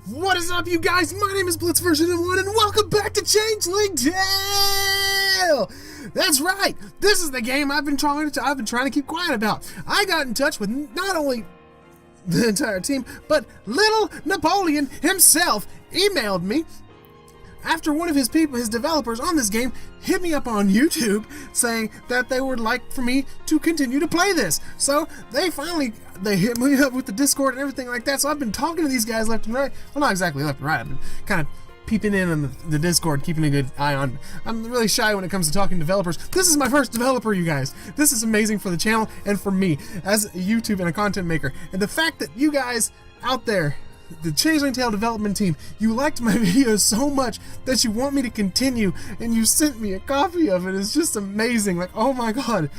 What is up, you guys? My name is Blitz version 1, and welcome back to Changeling Tale. That's right. This is the game I've been trying to keep quiet about. I got in touch with not only the entire team, but Little Napoleon himself emailed me after one of his developers on this game hit me up on YouTube saying that they would like for me to continue to play this. So they hit me up with the Discord and everything like that. So I've been talking to these guys left and right. Well, not exactly left and right. I've been kind of peeping in on the Discord, keeping a good eye on. I'm really shy when it comes to talking to developers. This is my first developer, you guys. This is amazing for the channel and for me as a YouTube and a content maker. And the fact that you guys out there, the Changeling Tale Development team, you liked my videos so much that you want me to continue, and you sent me a copy of it. It's just amazing. Like, oh my god.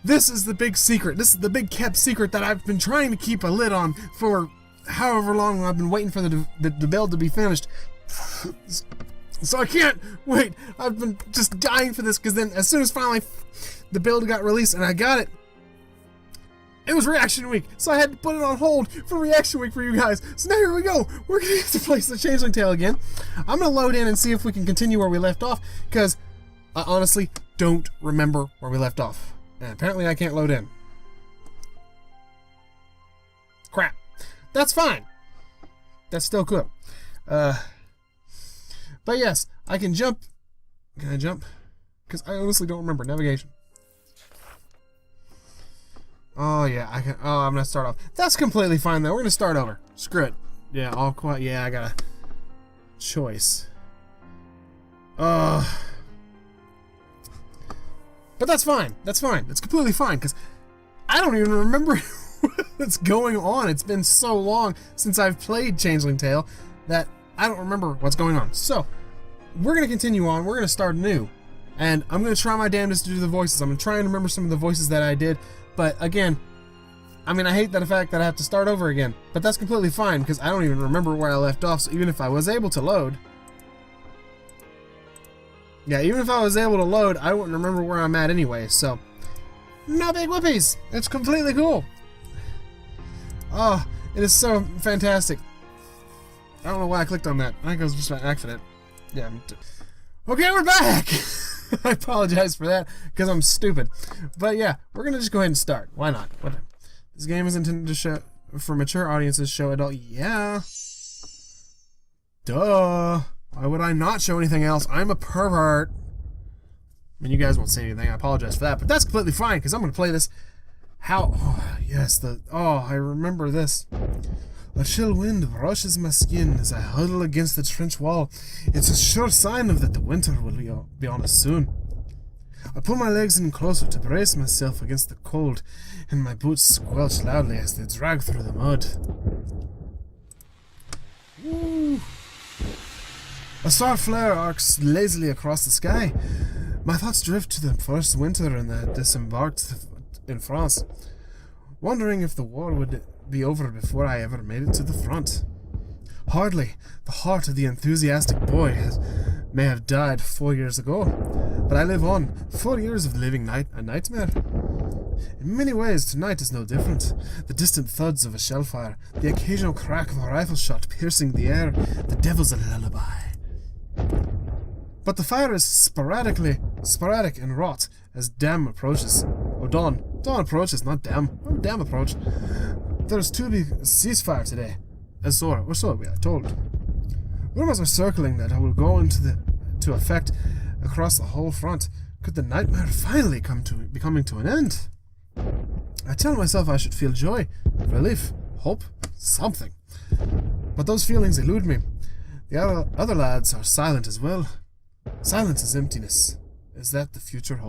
This is the big secret. This is the big kept secret that I've been trying to keep a lid on for however long I've been waiting for the build to be finished. So I can't wait. I've been just dying for this, because then as soon as finally the build got released and I got it, it was reaction week, so I had to put it on hold for reaction week for you guys. So now here we go. We're gonna have to play the Changeling Tale again. I'm gonna load in and see if we can continue where we left off, because I honestly don't remember where we left off. And apparently I can't load in. Crap. That's fine. That's still cool. But yes, I can jump. Can I jump? Because I honestly don't remember. Navigation. Oh yeah, I can. Oh, I'm gonna start off. That's completely fine though. We're gonna start over. Screw it. Yeah, all quiet. Yeah, I got a choice. But that's fine. That's fine. That's completely fine, because I don't even remember what's going on. It's been so long since I've played Changeling Tale that I don't remember what's going on. So we're gonna continue on. We're gonna start new, and I'm gonna try my damnedest to do the voices. I'm gonna try and remember some of the voices that I did. But again, I mean, I hate the fact that I have to start over again. But that's completely fine, because I don't even remember where I left off. So even if I was able to load... Yeah, even if I was able to load, I wouldn't remember where I'm at anyway. So, no big whoopies. It's completely cool. Oh, it is so fantastic. I don't know why I clicked on that. I think it was just an accident. Yeah. Okay, we're back! I apologize for that, because I'm stupid. But yeah, we're gonna just go ahead and start. Why not? This game is intended to show for mature audiences, show adult. Yeah. Duh. Why would I not show anything else? I'm a pervert. I mean, you guys won't say anything. I apologize for that, but that's completely fine, because I'm gonna play this. How? Oh, yes. I remember this. A chill wind brushes my skin as I huddle against the trench wall. It's a sure sign of that the winter will be on us soon. I pull my legs in closer to brace myself against the cold, and my boots squelch loudly as they drag through the mud. Woo. A star flare arcs lazily across the sky. My thoughts drift to the first winter and I disembarked in France, wondering if the war would be over before I ever made it to the front. Hardly. The heart of the enthusiastic boy may have died 4 years ago, but I live on. 4 years of living a nightmare. In many ways, tonight is no different. The distant thuds of a shell fire, the occasional crack of a rifle shot piercing the air, the devil's a lullaby. But the fire is sporadic and wrought as dawn approaches. Oh, dawn approaches, not dam. Oh, dam approach. There's to be a ceasefire today, so we are told. Rumors are circling that it will go into effect across the whole front. Could the nightmare finally be coming to an end? I tell myself I should feel joy, relief, hope, something. But those feelings elude me. The other lads are silent as well. Silence is emptiness. Is that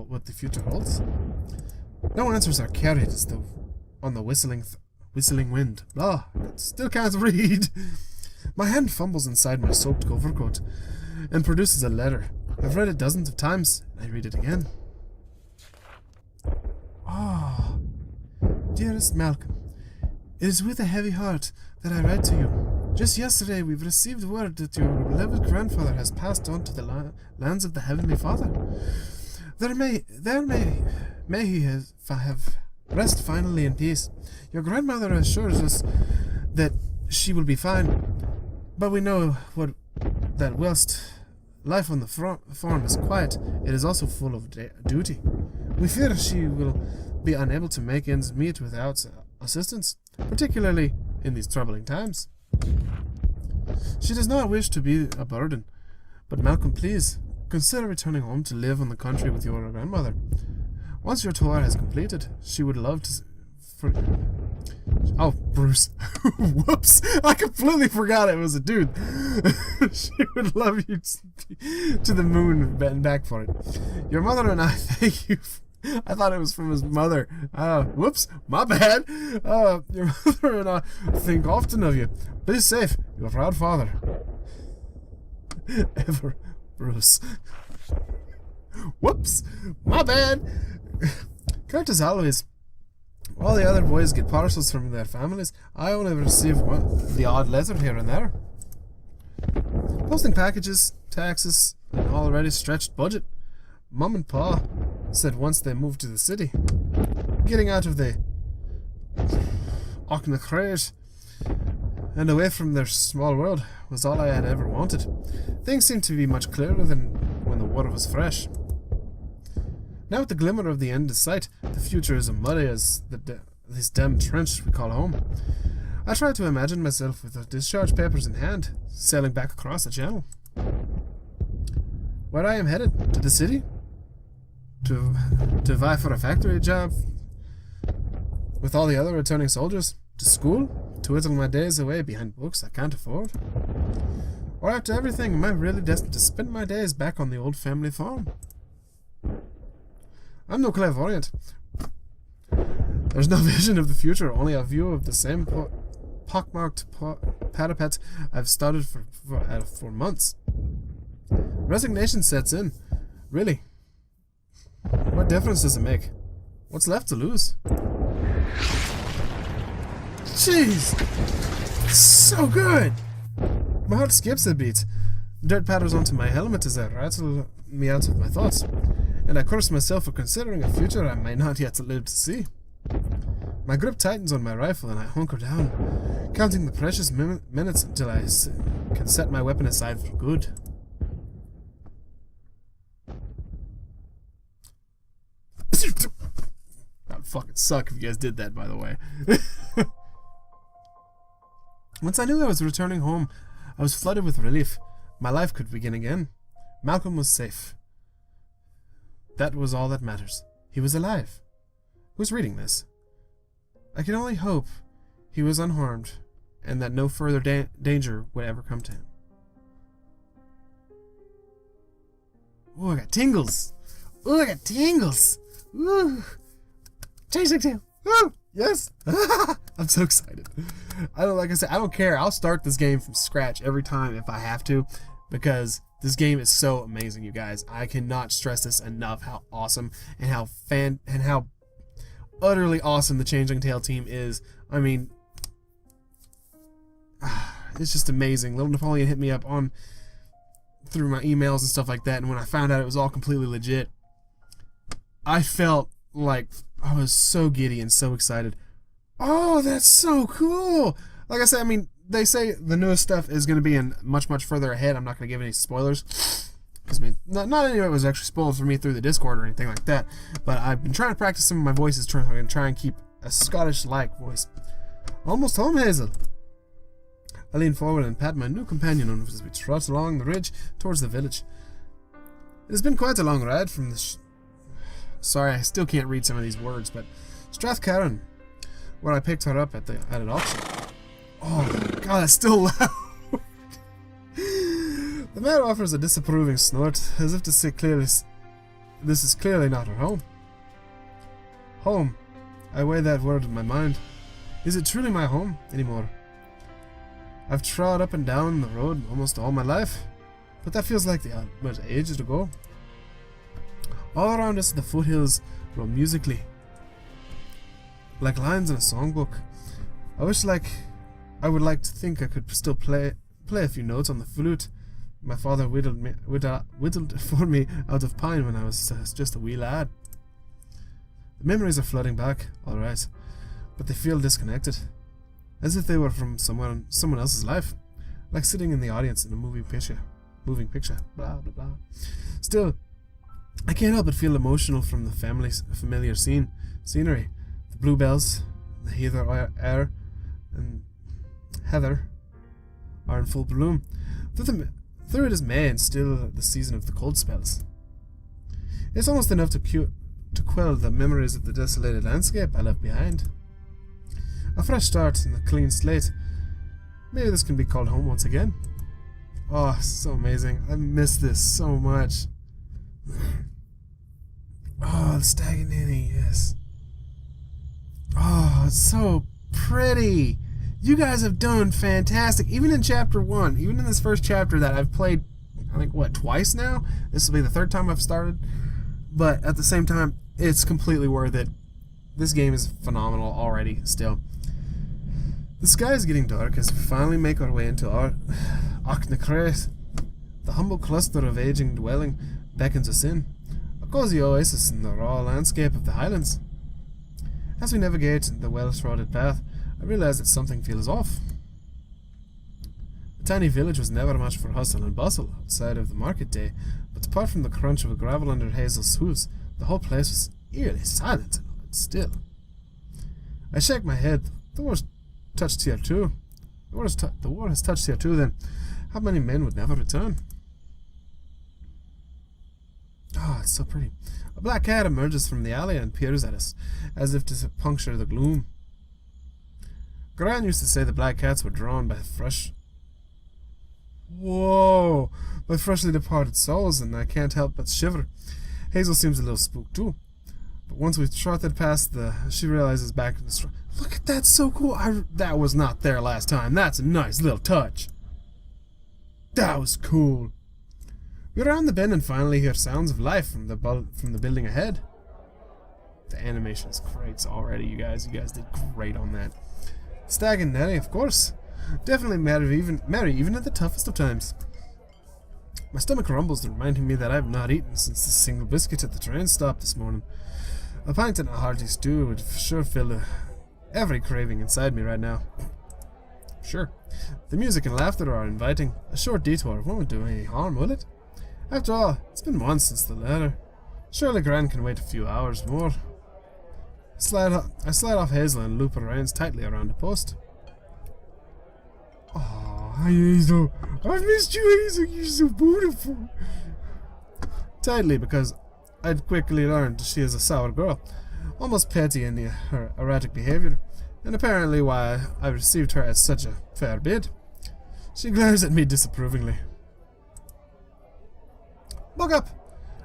what the future holds? No answers are carried as though on the whistling wind. I still can't read. My hand fumbles inside my soaked overcoat and produces a letter. I've read it dozens of times. I read it again. Dearest Malcolm, it is with a heavy heart that I write to you. Just yesterday we've received word that your beloved grandfather has passed on to the lands of the Heavenly Father. May he have rest finally in peace. Your grandmother assures us that she will be fine. But we know that whilst life on the farm is quiet, it is also full of duty. We fear she will be unable to make ends meet without assistance, particularly in these troubling times. She does not wish to be a burden, but Malcolm, please, consider returning home to live on the country with your grandmother. Once your tour has completed, she would love to... Oh, Bruce. Whoops. I completely forgot it was a dude. She would love you to the moon and back for it. Your mother and I thank you. I thought it was from his mother. Whoops. My bad. Your mother and I think often of you. Be safe. Your proud father. Ever, Bruce. Whoops. My bad. Kurt, as always, all the other boys get parcels from their families. I only receive the odd letter here and there. Posting packages, taxes, an already stretched budget. Mum and Pa said once they moved to the city, getting out of the Auchnacrage and away from their small world was all I had ever wanted. Things seemed to be much clearer than when the water was fresh. Now with the glimmer of the end in sight, the future is as muddy as this damn trench we call home. I try to imagine myself with the discharge papers in hand, sailing back across the channel. Where I am headed? To the city? To vie for a factory job with all the other returning soldiers? To school? To whittle my days away behind books I can't afford? Or after everything, am I really destined to spend my days back on the old family farm? I'm no clairvoyant. There's no vision of the future, only a view of the same pockmarked parapet I've studied for months. Resignation sets in. Really? What difference does it make? What's left to lose? Jeez! So good! My heart skips a beat. Dirt patters onto my helmet as I rattle me out of my thoughts, and I curse myself for considering a future I may not yet live to see. My grip tightens on my rifle and I hunker down, counting the precious minutes until I can set my weapon aside for good. That would fucking suck if you guys did that, by the way. Once I knew I was returning home, I was flooded with relief. My life could begin again. Malcolm was safe. That was all that matters. He was alive. Who's reading this? I can only hope he was unharmed and that no further danger would ever come to him. Oh, I got tingles. Oh, I got tingles. Woo. Changeling Tale. Woo. Yes. I'm so excited. Like I said, I don't care. I'll start this game from scratch every time if I have to, because this game is so amazing, you guys. I cannot stress this enough, how awesome and how utterly awesome the Changeling Tale team is. I mean, it's just amazing. Little Napoleon hit me up through my emails and stuff like that, and when I found out it was all completely legit, I felt like I was so giddy and so excited. Oh, that's so cool! Like I said, I mean, they say the newest stuff is going to be in much, much further ahead. I'm not going to give any spoilers, because I mean, not any of it was actually spoiled for me through the Discord or anything like that. But I've been trying to practice some of my voices, trying and keep a Scottish-like voice. Almost home, Hazel. I lean forward and pat my new companion on as we trot along the ridge towards the village. It has been quite a long ride from the... Sorry, I still can't read some of these words, but Strathcarron, where I picked her up at an auction. Oh my god, that's still loud. The man offers a disapproving snort, as if to say clearly, this is clearly not her home. Home. I weigh that word in my mind. Is it truly my home anymore? I've trod up and down the road almost all my life, but that feels like ages ago. All around us the foothills roll musically, like lines in a songbook. I would like to think I could still play a few notes on the flute my father whittled for me out of pine when I was just a wee lad. The memories are flooding back, alright, but they feel disconnected. as if they were from someone else's life, like sitting in the audience in a moving picture, blah, blah, blah. Still, I can't help but feel emotional from the familiar scenery, the bluebells, the heather air, and heather are in full bloom. Though it is May and still the season of the cold spells. It's almost enough to quell the memories of the desolated landscape I left behind. A fresh start and a clean slate. Maybe this can be called home once again. Oh, so amazing. I miss this so much. Oh, the staginating, yes. Oh, it's so pretty. You guys have done fantastic. Even in chapter 1, even in this first chapter that I've played, I think, twice now? This will be the third time I've started. But at the same time, it's completely worth it. This game is phenomenal already, still. The sky is getting dark as we finally make our way into Achnacreth. The humble cluster of aging dwelling beckons us in, a cozy oasis in the raw landscape of the Highlands. As we navigate the well-trodden path, I realize that something feels off. The tiny village was never much for hustle and bustle outside of the market day, but apart from the crunch of a gravel under Hazel's hooves, the whole place was eerily silent and still. I shake my head. The war's touched here too. The war has touched here too, then. How many men would never return? Oh, it's so pretty. A black cat emerges from the alley and peers at us, as if to puncture the gloom. Gran used to say the black cats were drawn by freshly departed souls, and I can't help but shiver. Hazel seems a little spooked too. But once we've trotted past she realizes back in the store. Look at that, so cool. That was not there last time. That's a nice little touch. That was cool. We round the bend and finally hear sounds of life from the building ahead. The animation is great already, you guys. You guys did great on that. Stag and Nettie, of course. Definitely merry even at the toughest of times. My stomach rumbles, reminding me that I have not eaten since the single biscuit at the train stop this morning. A pint and a hearty stew would for sure fill every craving inside me right now. Sure, the music and laughter are inviting. A short detour won't do any harm, will it? After all, it's been months since the letter. Surely Gran can wait a few hours more. I slide off Hazel and loop her reins tightly around the post. Oh, hi Hazel. I've missed you, Hazel. You're so beautiful. Tightly, because I'd quickly learned she is a sour girl, almost petty in her erratic behavior, and apparently why I received her at such a fair bid. She glares at me disapprovingly. Buck up.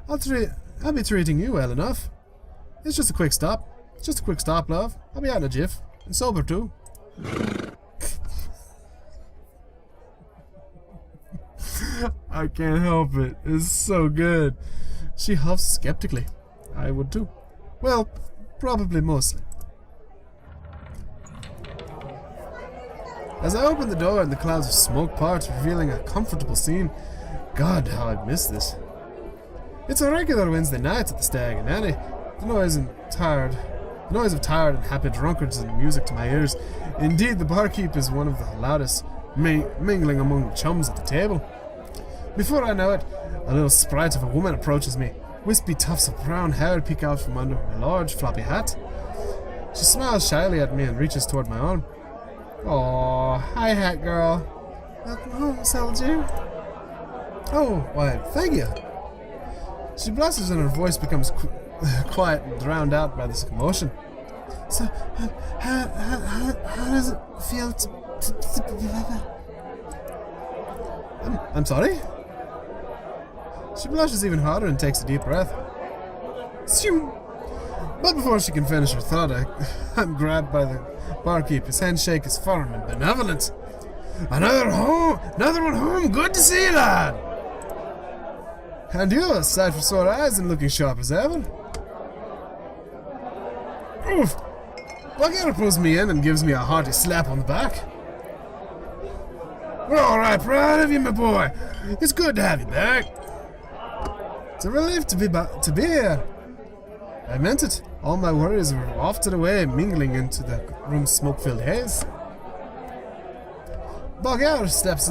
I'll be treating you well enough. It's just a quick stop. Just a quick stop, love. I'll be out in a jiff. And sober, too. I can't help it. It's so good. She huffs skeptically. I would, too. Well, probably mostly. As I open the door and the clouds of smoke part, revealing a comfortable scene, God, how I've missed this. It's a regular Wednesday night at the Stag and Annie. The noise of tired and happy drunkards and music to my ears. Indeed, the barkeep is one of the loudest, mingling among the chums at the table. Before I know it, a little sprite of a woman approaches me. Wispy tufts of brown hair peek out from under her large floppy hat. She smiles shyly at me and reaches toward my arm. Aw, hi hat girl. Welcome home, soldier. Oh, why, thank you. She blushes and her voice becomes quiet and drowned out by this commotion. So, how does it feel to be like that? I'm sorry? She blushes even harder and takes a deep breath. But before she can finish her thought, I'm grabbed by the barkeep. His handshake is firm and benevolent. Another one home. Good to see you, lad. And you, a sight for sore eyes and looking sharp as ever. Oof! Bucketer pulls me in and gives me a hearty slap on the back. We're all right, proud of you, my boy. It's good to have you back. It's a relief to be here. I meant it. All my worries were wafted away, mingling into the room's smoke-filled haze. Bulgaria steps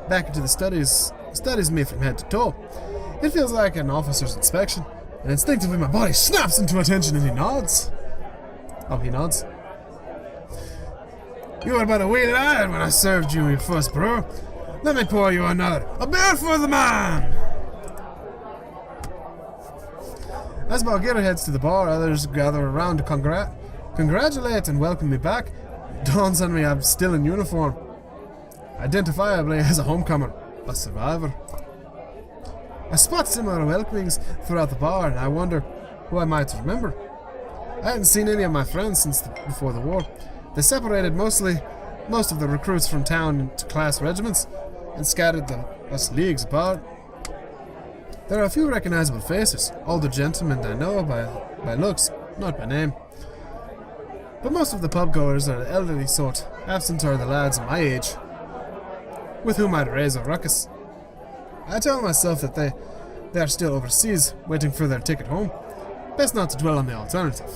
back into the studies me from head to toe. It feels like an officer's inspection, and instinctively my body snaps into attention and he nods. Oh, he nods. You were but a wee-lad when I served you your first brew. Let me pour you another. A beer for the man! As Bulgaria heads to the bar, others gather around to congratulate and welcome me back. It dawns on me I'm still in uniform. Identifiably as a homecomer, a survivor. I spot similar welcomings throughout the bar, and I wonder who I might remember. I hadn't seen any of my friends since before the war. They separated most of the recruits from town into class regiments and scattered us leagues apart. There are a few recognizable faces, older gentlemen I know by looks, not by name. But most of the pub goers are the elderly sort, absent are the lads of my age, with whom I'd raise a ruckus. I tell myself that they are still overseas, waiting for their ticket home. Best not to dwell on the alternative.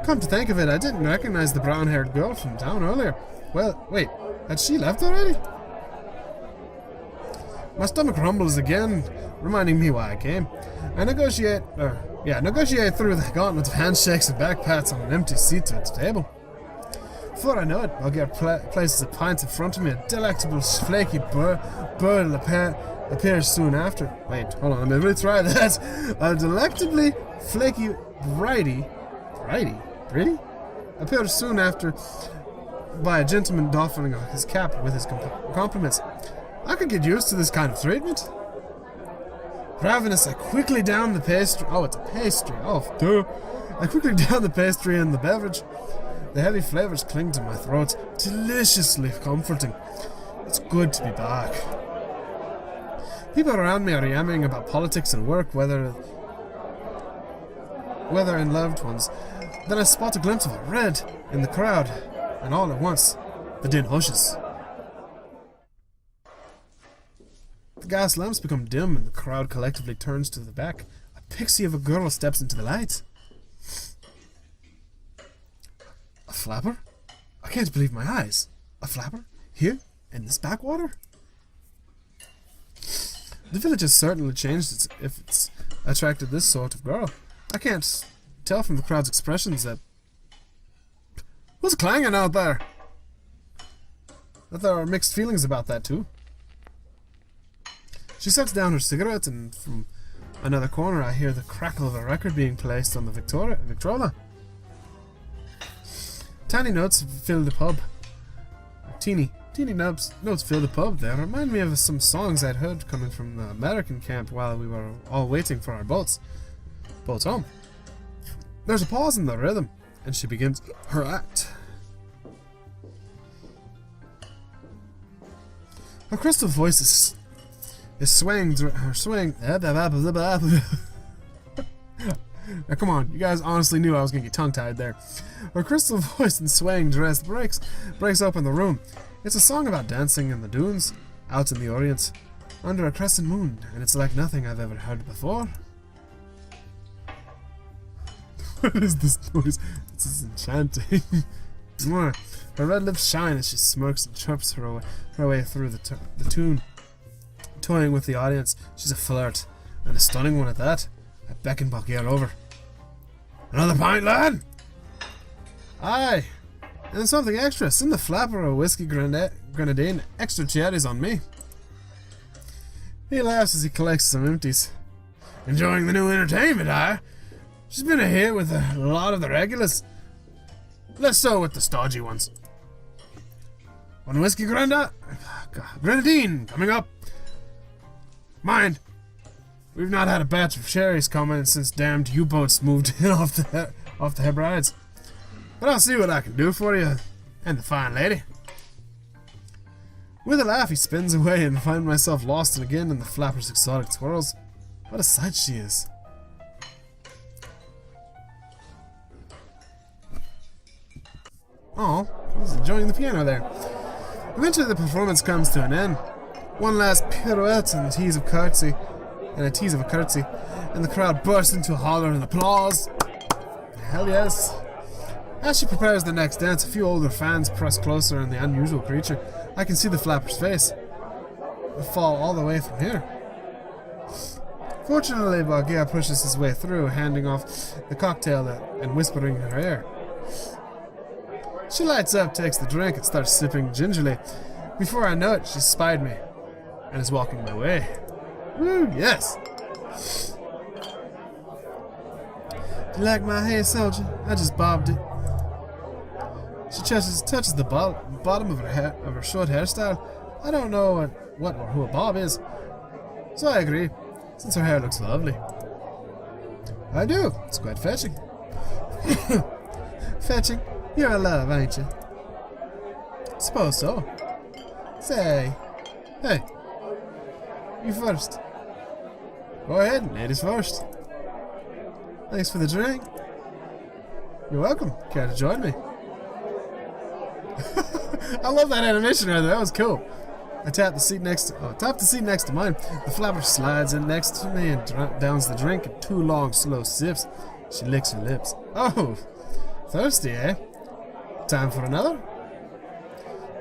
Come to think of it, I didn't recognize the brown-haired girl from town earlier. Well, wait, had she left already? My stomach rumbles again, reminding me why I came. I negotiate through the gauntlet of handshakes and backpats on an empty seat at the table. Before I know it, Bulgaria places a pint in front of me. A delectable, flaky bird appears soon after. Wait, hold on, let me retry that. A delectably flaky bridie appears soon after by a gentleman doffing his cap with his compliments. I could get used to this kind of treatment. Ravenous, I quickly down the pastry. Oh, it's a pastry. Oh, duh. I quickly down the pastry and the beverage. The heavy flavors cling to my throat, deliciously comforting. It's good to be back. People around me are yammering about politics and work, whether in loved ones. Then I spot a glimpse of a red in the crowd, and all at once, the din hushes. The gas lamps become dim, and the crowd collectively turns to the back. A pixie of a girl steps into the light. A flapper? I can't believe my eyes. A flapper? Here? In this backwater? The village has certainly changed if it's attracted this sort of girl. I can't tell from the crowd's expressions that... What's clanging out there? That there are mixed feelings about that too. She sets down her cigarette, and from another corner I hear the crackle of a record being placed on the Victrola. Tiny notes fill the pub. Teeny notes fill the pub. They remind me of some songs I'd heard coming from the American camp while we were all waiting for our boats home. There's a pause in the rhythm, and she begins her act. Her crystal voice is swaying. Now come on, you guys honestly knew I was gonna get tongue-tied there. Her crystal voice and swaying dress breaks open the room. It's a song about dancing in the dunes, out in the Orient, under a crescent moon, and it's like nothing I've ever heard before. What is this noise? This is enchanting. Her red lips shine as she smirks and chirps her way through the tune. Toying with the audience, she's a flirt, and a stunning one at that. I beckon Bulgaria over. Another pint, lad? Aye. And something extra. Send the flapper a whiskey grenadine, extra cherries on me. He laughs as he collects some empties. Enjoying the new entertainment, aye? She's been a hit with a lot of the regulars. Less so with the stodgy ones. One whiskey grenadine coming up. Mind, we've not had a batch of cherries coming since damned U-boats moved in off the Hebrides. But I'll see what I can do for you and the fine lady. With a laugh, he spins away, and I find myself lost again in the flapper's exotic twirls. What a sight she is. Oh, he's enjoying the piano there. Eventually the performance comes to an end. One last pirouette and a tease of a curtsy, and the crowd bursts into a holler and applause. Hell yes. As she prepares the next dance, a few older fans press closer on the unusual creature. I can see the flapper's face. It fall all the way from here. Fortunately, Balgia pushes his way through, handing off the cocktail and whispering in her ear. She lights up, takes the drink, and starts sipping gingerly. Before I know it, she's spied me and is walking my way. Woo, yes! Do you like my hair, soldier? I just bobbed it. She touches the bottom of her short hairstyle. I don't know what or who a bob is, so I agree, since her hair looks lovely. I do. It's quite fetching. Fetching? You're a love, ain't you? Suppose so. Say, hey, you first. Go ahead, ladies first. Thanks for the drink. You're welcome. Care to join me? I love that animation right there. That was cool. I tapped the seat next to mine. The flapper slides in next to me and downs the drink in 2 long, slow sips. She licks her lips. Oh, thirsty, eh? Time for another?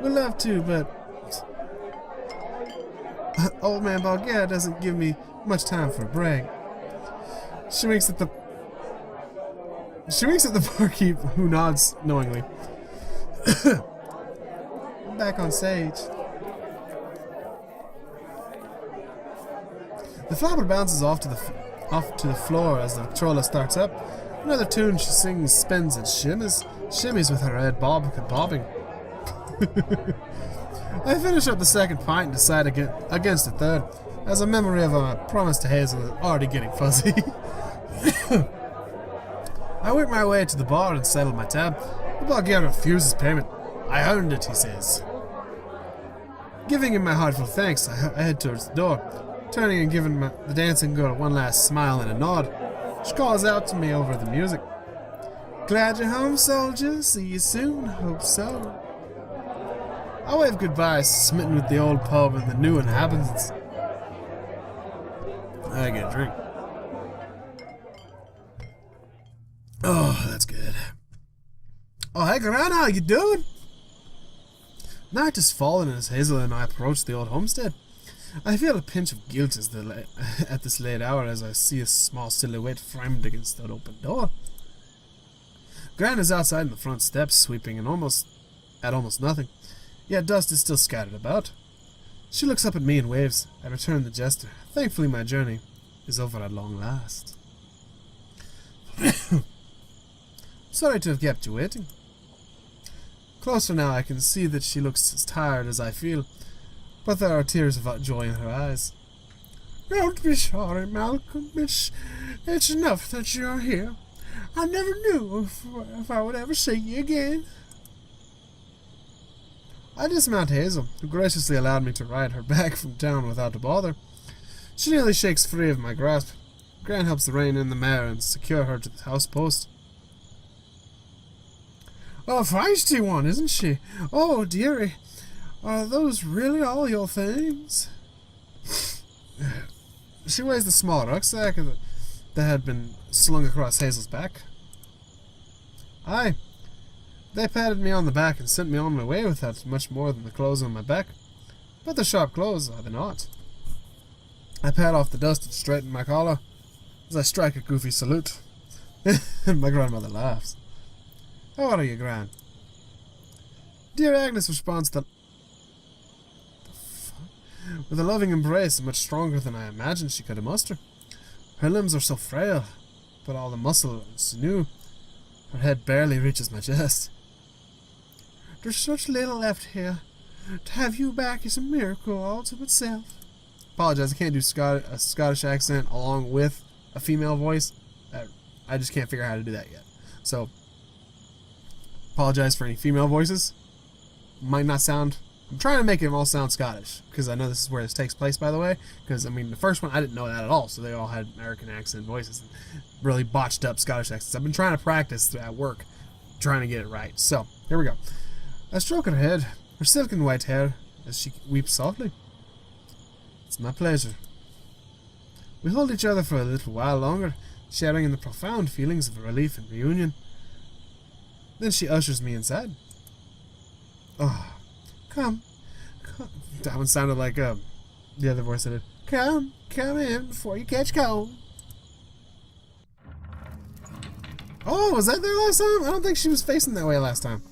We'd love to, but old man Balgia doesn't give me much time for a brag. She winks at the barkeep, who nods knowingly. I'm back on stage. The flapper bounces off to the floor as the controller starts up. Another tune she sings, spins, and shimmies with her head bobbing. I finish up the second pint and decide against a third, as a memory of a promise to Hazel is already getting fuzzy. I work my way to the bar and settle my tab. The Balgia refuses payment. I earned it, he says. Giving him my heartfelt thanks, I head towards the door, turning and giving the dancing girl one last smile and a nod. She calls out to me over the music. Glad you're home, soldier. See you soon. Hope so. I wave goodbye, smitten with the old pub and the new inhabitants. I get a drink. Oh, that's good. Oh, hey, Gran, how you doing? Night has fallen as Hazel and I approach the old homestead. I feel a pinch of guilt at this late hour as I see a small silhouette framed against that open door. Gran is outside on the front steps, sweeping at almost nothing, yet dust is still scattered about. She looks up at me and waves. I return the gesture. Thankfully, my journey is over at long last. Sorry to have kept you waiting. Closer now, I can see that she looks as tired as I feel, but there are tears of joy in her eyes. Don't be sorry, Malcolm. It's enough that you're here. I never knew if I would ever see you again. I dismount Hazel, who graciously allowed me to ride her back from town without a bother. She nearly shakes free of my grasp. Gran helps rein in the mare and secure her to the house post. A feisty one, isn't she? Oh, dearie. Are those really all your things? She weighs the small rucksack that had been slung across Hazel's back. Aye. They patted me on the back and sent me on my way without much more than the clothes on my back. But the sharp clothes are they not. I pat off the dust and straighten my collar as I strike a goofy salute. And my grandmother laughs. How are you, Gran? Dear Agnes responds with a loving embrace much stronger than I imagined she could muster. Her limbs are so frail, but all the muscle and sinew. Her head barely reaches my chest. There's such little left here. To have you back is a miracle all to itself. Apologize, I can't do a Scottish accent along with a female voice. I just can't figure out how to do that yet. So, apologize for any female voices. Might not sound... I'm trying to make them all sound Scottish, because I know this is where this takes place, by the way. Because, I mean, the first one, I didn't know that at all, so they all had American accent voices. And really botched up Scottish accents. I've been trying to practice at work, trying to get it right. So, here we go. I stroke her head, her silken white hair, as she weeps softly. It's my pleasure. We hold each other for a little while longer, sharing in the profound feelings of relief and reunion. Then she ushers me inside. Oh, come. That one sounded like the other voice I did. Come in before you catch cold. Oh, was that there last time? I don't think she was facing that way last time.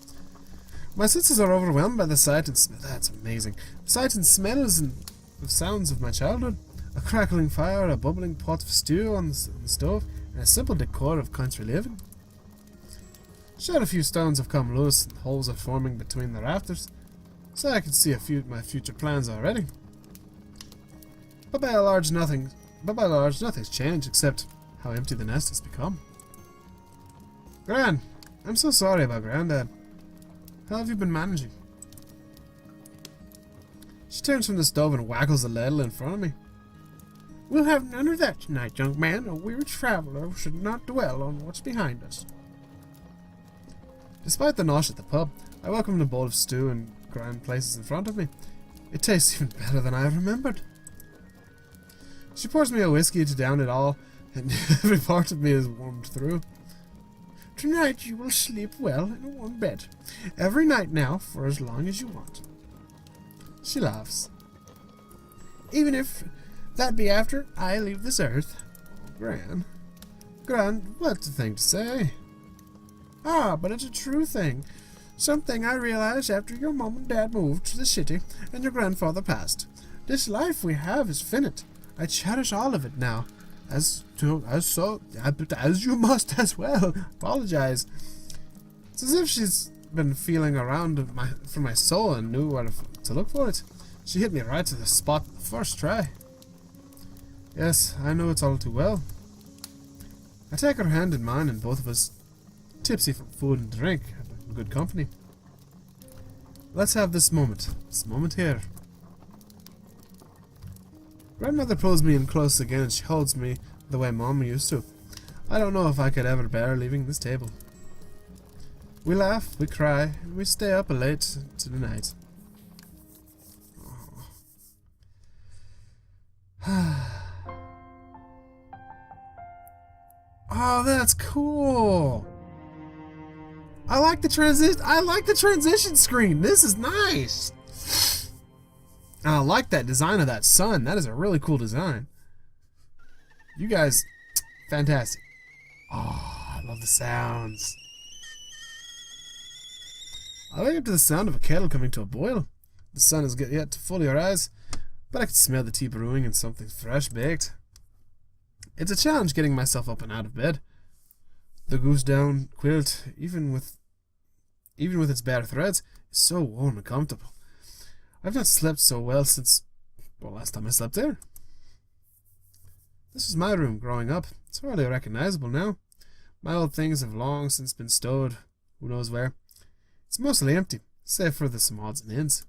My senses are overwhelmed by the sight and smell. That's amazing. Sights and smells and the sounds of my childhood. A crackling fire, a bubbling pot of stew on the stove, and a simple decor of country living. Sure, a few stones have come loose and holes are forming between the rafters, so I can see my future plans already. But by large, nothing's changed except how empty the nest has become. Gran, I'm so sorry about Granddad. How have you been managing? She turns from the stove and waggles the ladle in front of me. We'll have none of that tonight, young man. A weary traveler should not dwell on what's behind us. Despite the nosh at the pub, I welcome a bowl of stew and Gran places in front of me. It tastes even better than I remembered. She pours me a whiskey to down it all, and every part of me is warmed through. Tonight you will sleep well in a warm bed. Every night now, for as long as you want. She laughs. Even if that be after I leave this earth. Gran, what's the thing to say? Ah, but it's a true thing. Something I realized after your mom and dad moved to the city and your grandfather passed. This life we have is finite. I cherish all of it now. As you must as well. Apologize. It's as if she's been feeling around for my soul and knew where to look for it. She hit me right to the spot the first try. Yes, I know it's all too well. I take her hand in mine and both of us, tipsy from food and drink, have good company. Let's have this moment here. Grandmother pulls me in close again and she holds me the way Mom used to. I don't know if I could ever bear leaving this table. We laugh, we cry, and we stay up late to the night. Oh, that's cool. I like the transition screen. This is nice. And I like that design of that sun. That is a really cool design. You guys, fantastic. Oh, I love the sounds. I wake up to the sound of a kettle coming to a boil. The sun is yet to fully arise, but I can smell the tea brewing and something fresh baked. It's a challenge getting myself up and out of bed. The goose down quilt, even with its bare threads, is so warm and comfortable. I've not slept so well since, well, last time I slept there. This was my room growing up. It's hardly recognizable now. My old things have long since been stowed, who knows where. It's mostly empty, save for some odds and ends.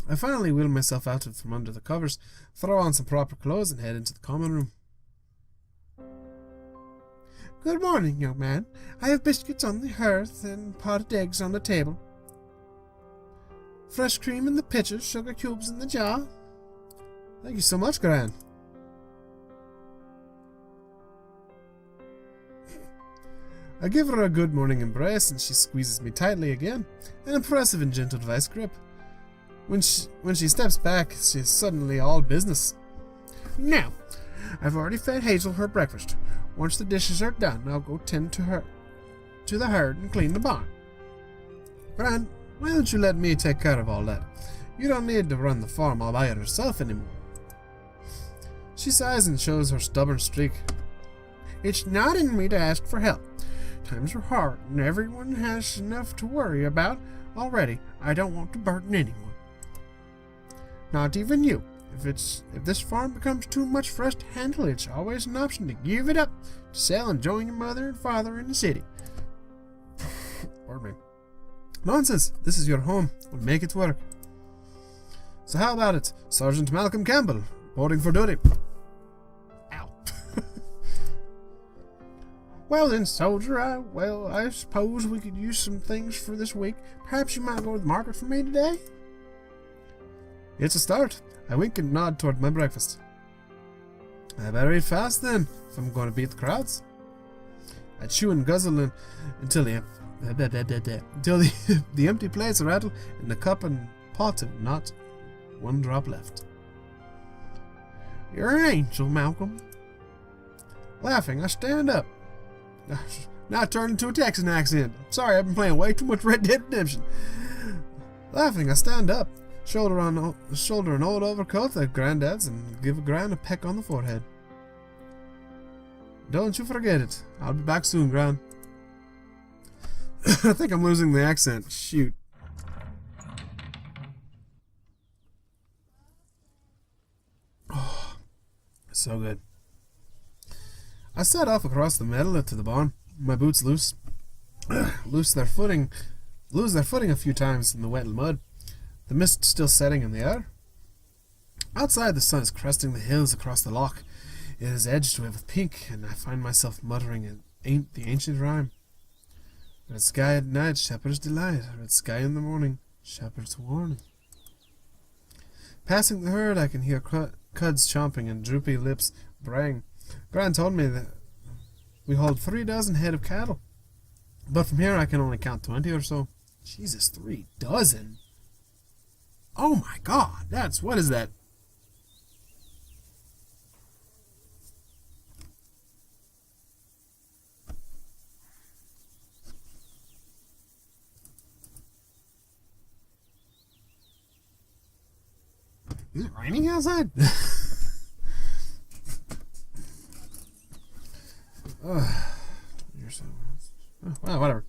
I finally wheel myself out from under the covers, throw on some proper clothes, and head into the common room. Good morning, young man. I have biscuits on the hearth and potted eggs on the table. Fresh cream in the pitcher, sugar cubes in the jar. Thank you so much, Gran. I give her a good morning embrace and she squeezes me tightly again, an impressive and gentle vice grip. When she steps back, she is suddenly all business. Now, I've already fed Hazel her breakfast. Once the dishes are done, I'll go tend to the herd and clean the barn. Gran, why don't you let me take care of all that? You don't need to run the farm all by yourself anymore. She sighs and shows her stubborn streak. It's not in me to ask for help. Times are hard, and everyone has enough to worry about already. I don't want to burden anyone. Not even you. If this farm becomes too much for us to handle, it's always an option to give it up, to sell and join your mother and father in the city. Pardon me. Nonsense. This is your home. We'll make it work. So how about it, Sergeant Malcolm Campbell, reporting for duty. Ow. Well then, soldier, I suppose we could use some things for this week. Perhaps you might go to the market for me today? It's a start. I wink and nod toward my breakfast. I better eat fast then, if I'm going to beat the crowds. I chew and guzzle until the until the empty plates rattle and the cup and pot have not one drop left. You're an angel, Malcolm. Laughing, I stand up. Now I turn into a Texan accent. Sorry, I've been playing way too much Red Dead Redemption. Laughing, I stand up, shoulder an old overcoat like Granddad's, and give a Gran a peck on the forehead. Don't you forget it. I'll be back soon, Gran. I think I'm losing the accent. Shoot. Oh, so good. I set off across the meadow to the barn. My boots loose. Lose their footing a few times in the wet mud. The mist still setting in the air. Outside, the sun is cresting the hills across the loch. It is edged with pink, and I find myself muttering the ancient rhyme. Red sky at night, shepherd's delight. Red sky in the morning, shepherd's warning. Passing the herd, I can hear cuds chomping and droopy lips braying. Gran told me that we hold 3 dozen head of cattle, but from here I can only count 20 or so. Jesus, 3 dozen? Oh my God, what is that? Is it raining outside? Well, whatever.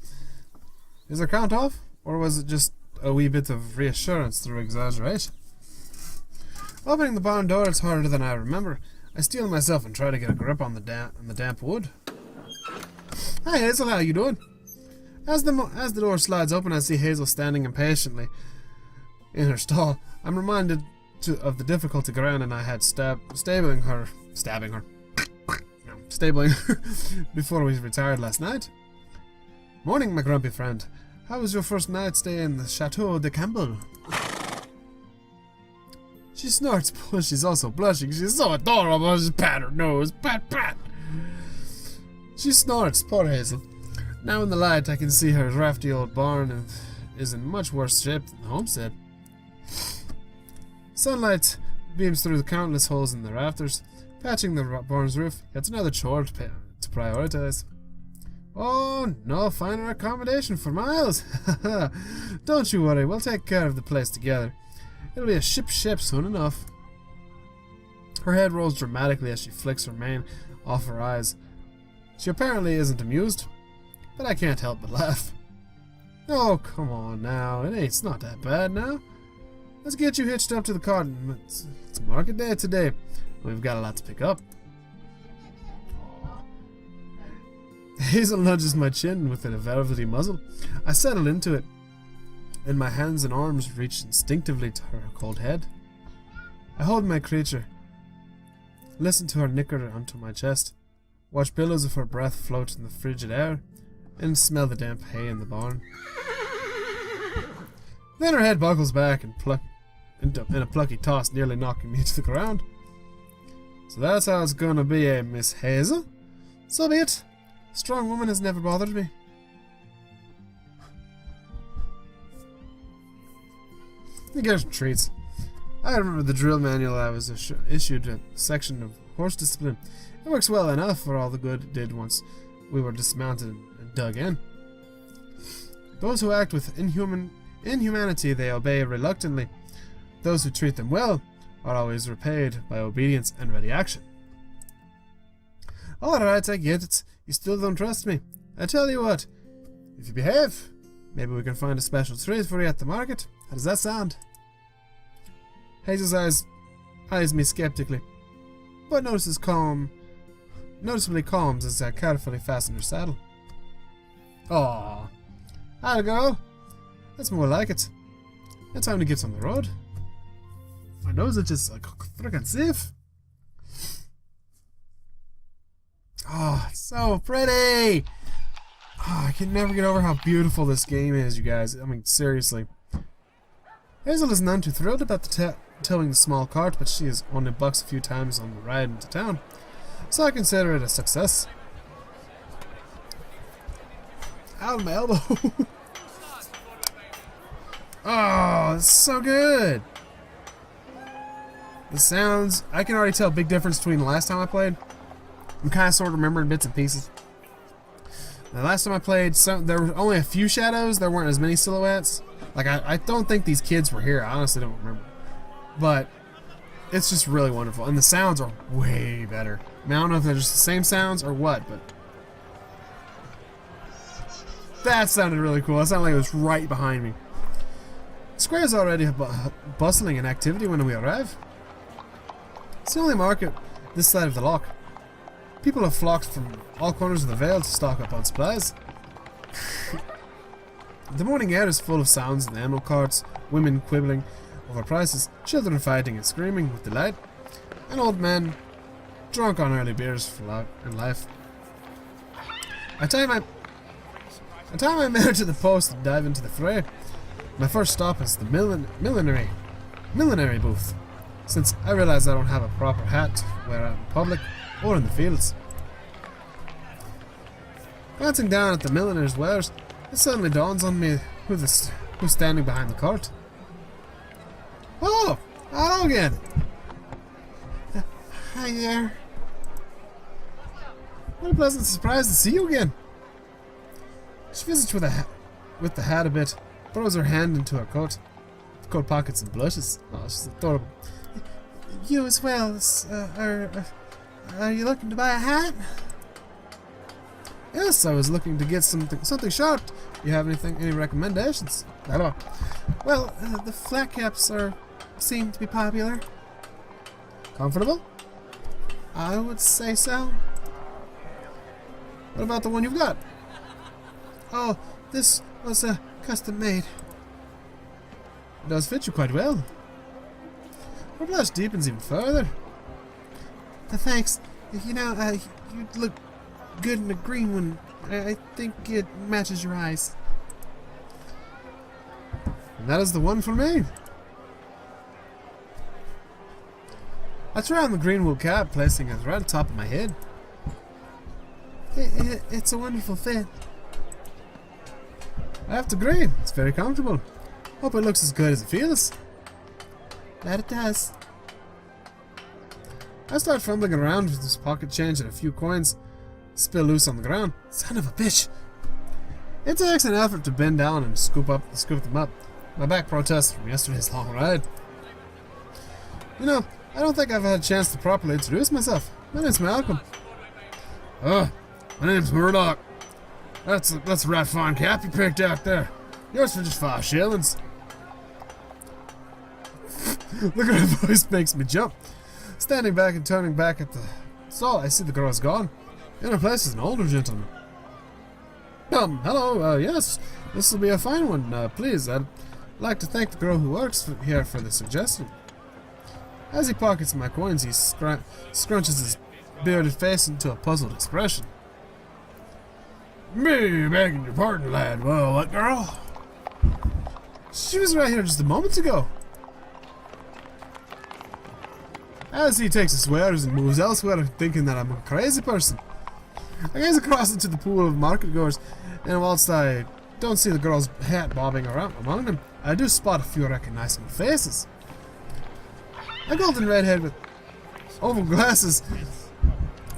Is there count off? Or was it just a wee bit of reassurance through exaggeration? Opening the barn door, it's harder than I remember. I steel myself and try to get a grip on the damp wood. Hi Hazel, how you doing? As the door slides open, I see Hazel standing impatiently in her stall. I'm reminded of the difficulty Gran and I had stabling her before we retired last night. Morning, my grumpy friend. How was your first night stay in the Chateau de Campbell? She snorts, but she's also blushing. She's so adorable. Just pat her nose. Pat, pat. She snorts, poor Hazel. Now in the light, I can see her drafty old barn is in much worse shape than the homestead. Sunlight beams through the countless holes in the rafters. Patching the barn's roof, it's another chore to prioritize. Oh, no finer accommodation for miles. Don't you worry, we'll take care of the place together. It'll be a ship soon enough. Her head rolls dramatically as she flicks her mane off her eyes. She apparently isn't amused, but I can't help but laugh. Oh, come on now, it's not that bad now. Let's get you hitched up to the cart. It's market day today. We've got a lot to pick up. Hazel nudges my chin with a velvety muzzle. I settle into it, and my hands and arms reach instinctively to her cold head. I hold my creature, listen to her nicker onto my chest, watch billows of her breath float in the frigid air, and smell the damp hay in the barn. Then her head buckles back and in a plucky toss, nearly knocking me to the ground. So that's how it's gonna be, eh, Miss Hazel? So be it. A strong woman has never bothered me. I get some treats. I remember the drill manual I was issued a section of horse discipline. It works well enough for all the good it did once we were dismounted and dug in. Those who act with inhumanity they obey reluctantly. Those who treat them well are always repaid by obedience and ready action. Alright, I get it. You still don't trust me. I tell you what, if you behave, maybe we can find a special treat for you at the market. How does that sound? Hazel's eyes me skeptically, but noticeably calms as I carefully fasten her saddle. Aw, I'll go. That's more like it. It's time to get on the road. My nose is just like freaking stiff. Oh, it's so pretty. Oh, I can never get over how beautiful this game is, you guys. I mean, seriously. Hazel is none too thrilled about towing the small cart, but she has only bucks a few times on the ride into town, so I consider it a success. Out of my elbow. Oh, it's so good. The sounds, I can already tell a big difference between the last time I played. I'm kind of sort of remembering bits and pieces. The last time I played, there were only a few shadows. There weren't as many silhouettes. Like, I don't think these kids were here. I honestly don't remember. But it's just really wonderful. And the sounds are way better. I mean, I don't know if they're just the same sounds or what, but that sounded really cool. It sounded like it was right behind me. The square is already bustling in activity when we arrive. It's the only market this side of the loch. People have flocked from all corners of the Vale to stock up on supplies. The morning air is full of sounds in the animal carts, women quibbling over prices, children fighting and screaming with delight, and old men drunk on early beers in life. I tie my mare to the post and dive into the fray. My first stop is the millinery booth, since I realize I don't have a proper hat to wear out in public or in the fields. Glancing down at the milliner's wares, it suddenly dawns on me who's standing behind the cart. Oh, hello again. Hi there. What a pleasant surprise to see you again. She visits with the hat a bit, throws her hand into her coat pockets and blushes. Oh, she's adorable. You as well. Are you looking to buy a hat? Yes, I was looking to get something sharp. You have any recommendations? Hello. Well, the flat caps seem to be popular. Comfortable? I would say so. What about the one you've got? Oh, this was custom made. It does fit you quite well. Her blush deepens even further. Thanks. You know, you look good in a green one. I think it matches your eyes. And that is the one for me. I try on the green wool cap, placing it right on top of my head. It's a wonderful fit. I have to agree. It's very comfortable. Hope it looks as good as it feels. That it does. I start fumbling around with this pocket change and a few coins spill loose on the ground. Son of a bitch. It takes an effort to bend down and scoop them up. My back protests from yesterday's long ride. You know, I don't think I've had a chance to properly introduce myself. My name's Malcolm. Oh, my name's Murdoch. That's a right fine cap you picked out there. Yours for just 5 shillings. Look at her voice makes me jump. Standing back and turning back at the stall, I see the girl is gone. In her place is an older gentleman. Hello, yes, this will be a fine one. Please, I'd like to thank the girl who works here for the suggestion. As he pockets my coins, he scrunches his bearded face into a puzzled expression. Me begging your pardon, lad. Well, what girl? She was right here just a moment ago. As he takes his wares and moves elsewhere, thinking that I'm a crazy person, I gaze across into the pool of market goers, and whilst I don't see the girl's hat bobbing around among them, I do spot a few recognizable faces. A golden redhead with oval glasses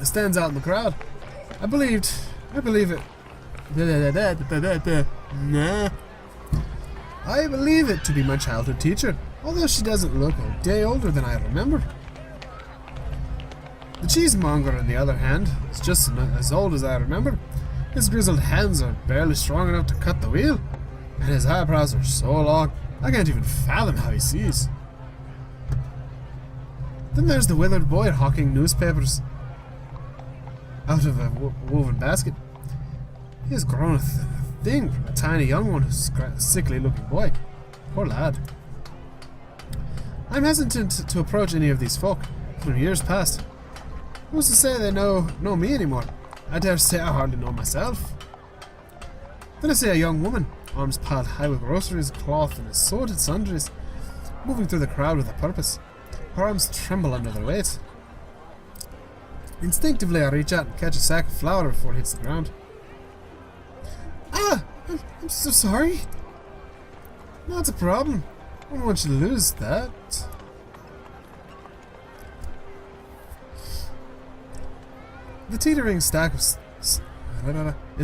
stands out in the crowd. I believe it. I believe it to be my childhood teacher, although she doesn't look a day older than I remember. The cheesemonger, on the other hand, is just as old as I remember. His grizzled hands are barely strong enough to cut the wheel, and his eyebrows are so long, I can't even fathom how he sees. Then there's the withered boy hawking newspapers out of a woven basket. He has grown a thing from a tiny young one who's a sickly-looking boy. Poor lad. I'm hesitant to approach any of these folk. From years past, who's to say they know me anymore? I dare say I hardly know myself. Then I see a young woman, arms piled high with groceries, cloth, and assorted sundries, moving through the crowd with a purpose. Her arms tremble under their weight. Instinctively, I reach out and catch a sack of flour before it hits the ground. Ah! I'm so sorry. Not a problem. I don't want you to lose that. The teetering stack is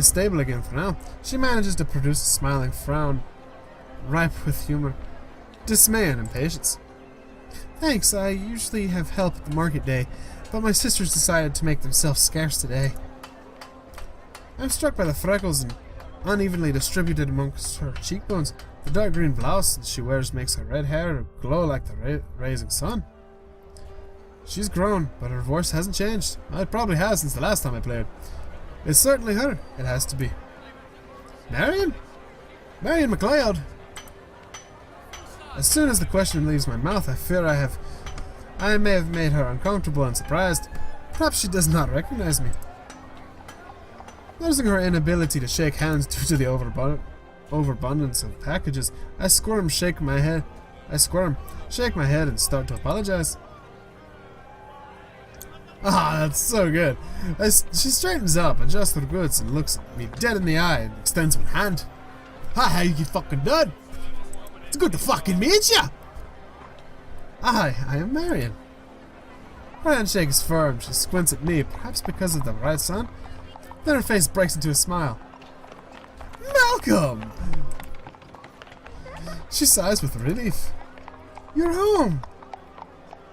stable again for now. She manages to produce a smiling frown, ripe with humor, dismay, and impatience. Thanks, I usually have help at the market day, but my sisters decided to make themselves scarce today. I'm struck by the freckles and unevenly distributed amongst her cheekbones. The dark green blouse she wears makes her red hair glow like the rising sun. She's grown, but her voice hasn't changed. It probably has since the last time I played. It's certainly her. It has to be. Marian? Marian McLeod. As soon as the question leaves my mouth, I fear I may have made her uncomfortable and surprised. Perhaps she does not recognize me. Noticing her inability to shake hands due to the overabundance of packages, I squirm, shake my head, and start to apologize. Ah, that's so good. She straightens up, adjusts her goods, and looks me dead in the eye and extends one hand. Hi, how you fucking done? It's good to fucking meet ya! I am Marian. Her handshake is firm. She squints at me, perhaps because of the bright sun. Then her face breaks into a smile. Malcolm! She sighs with relief. You're home!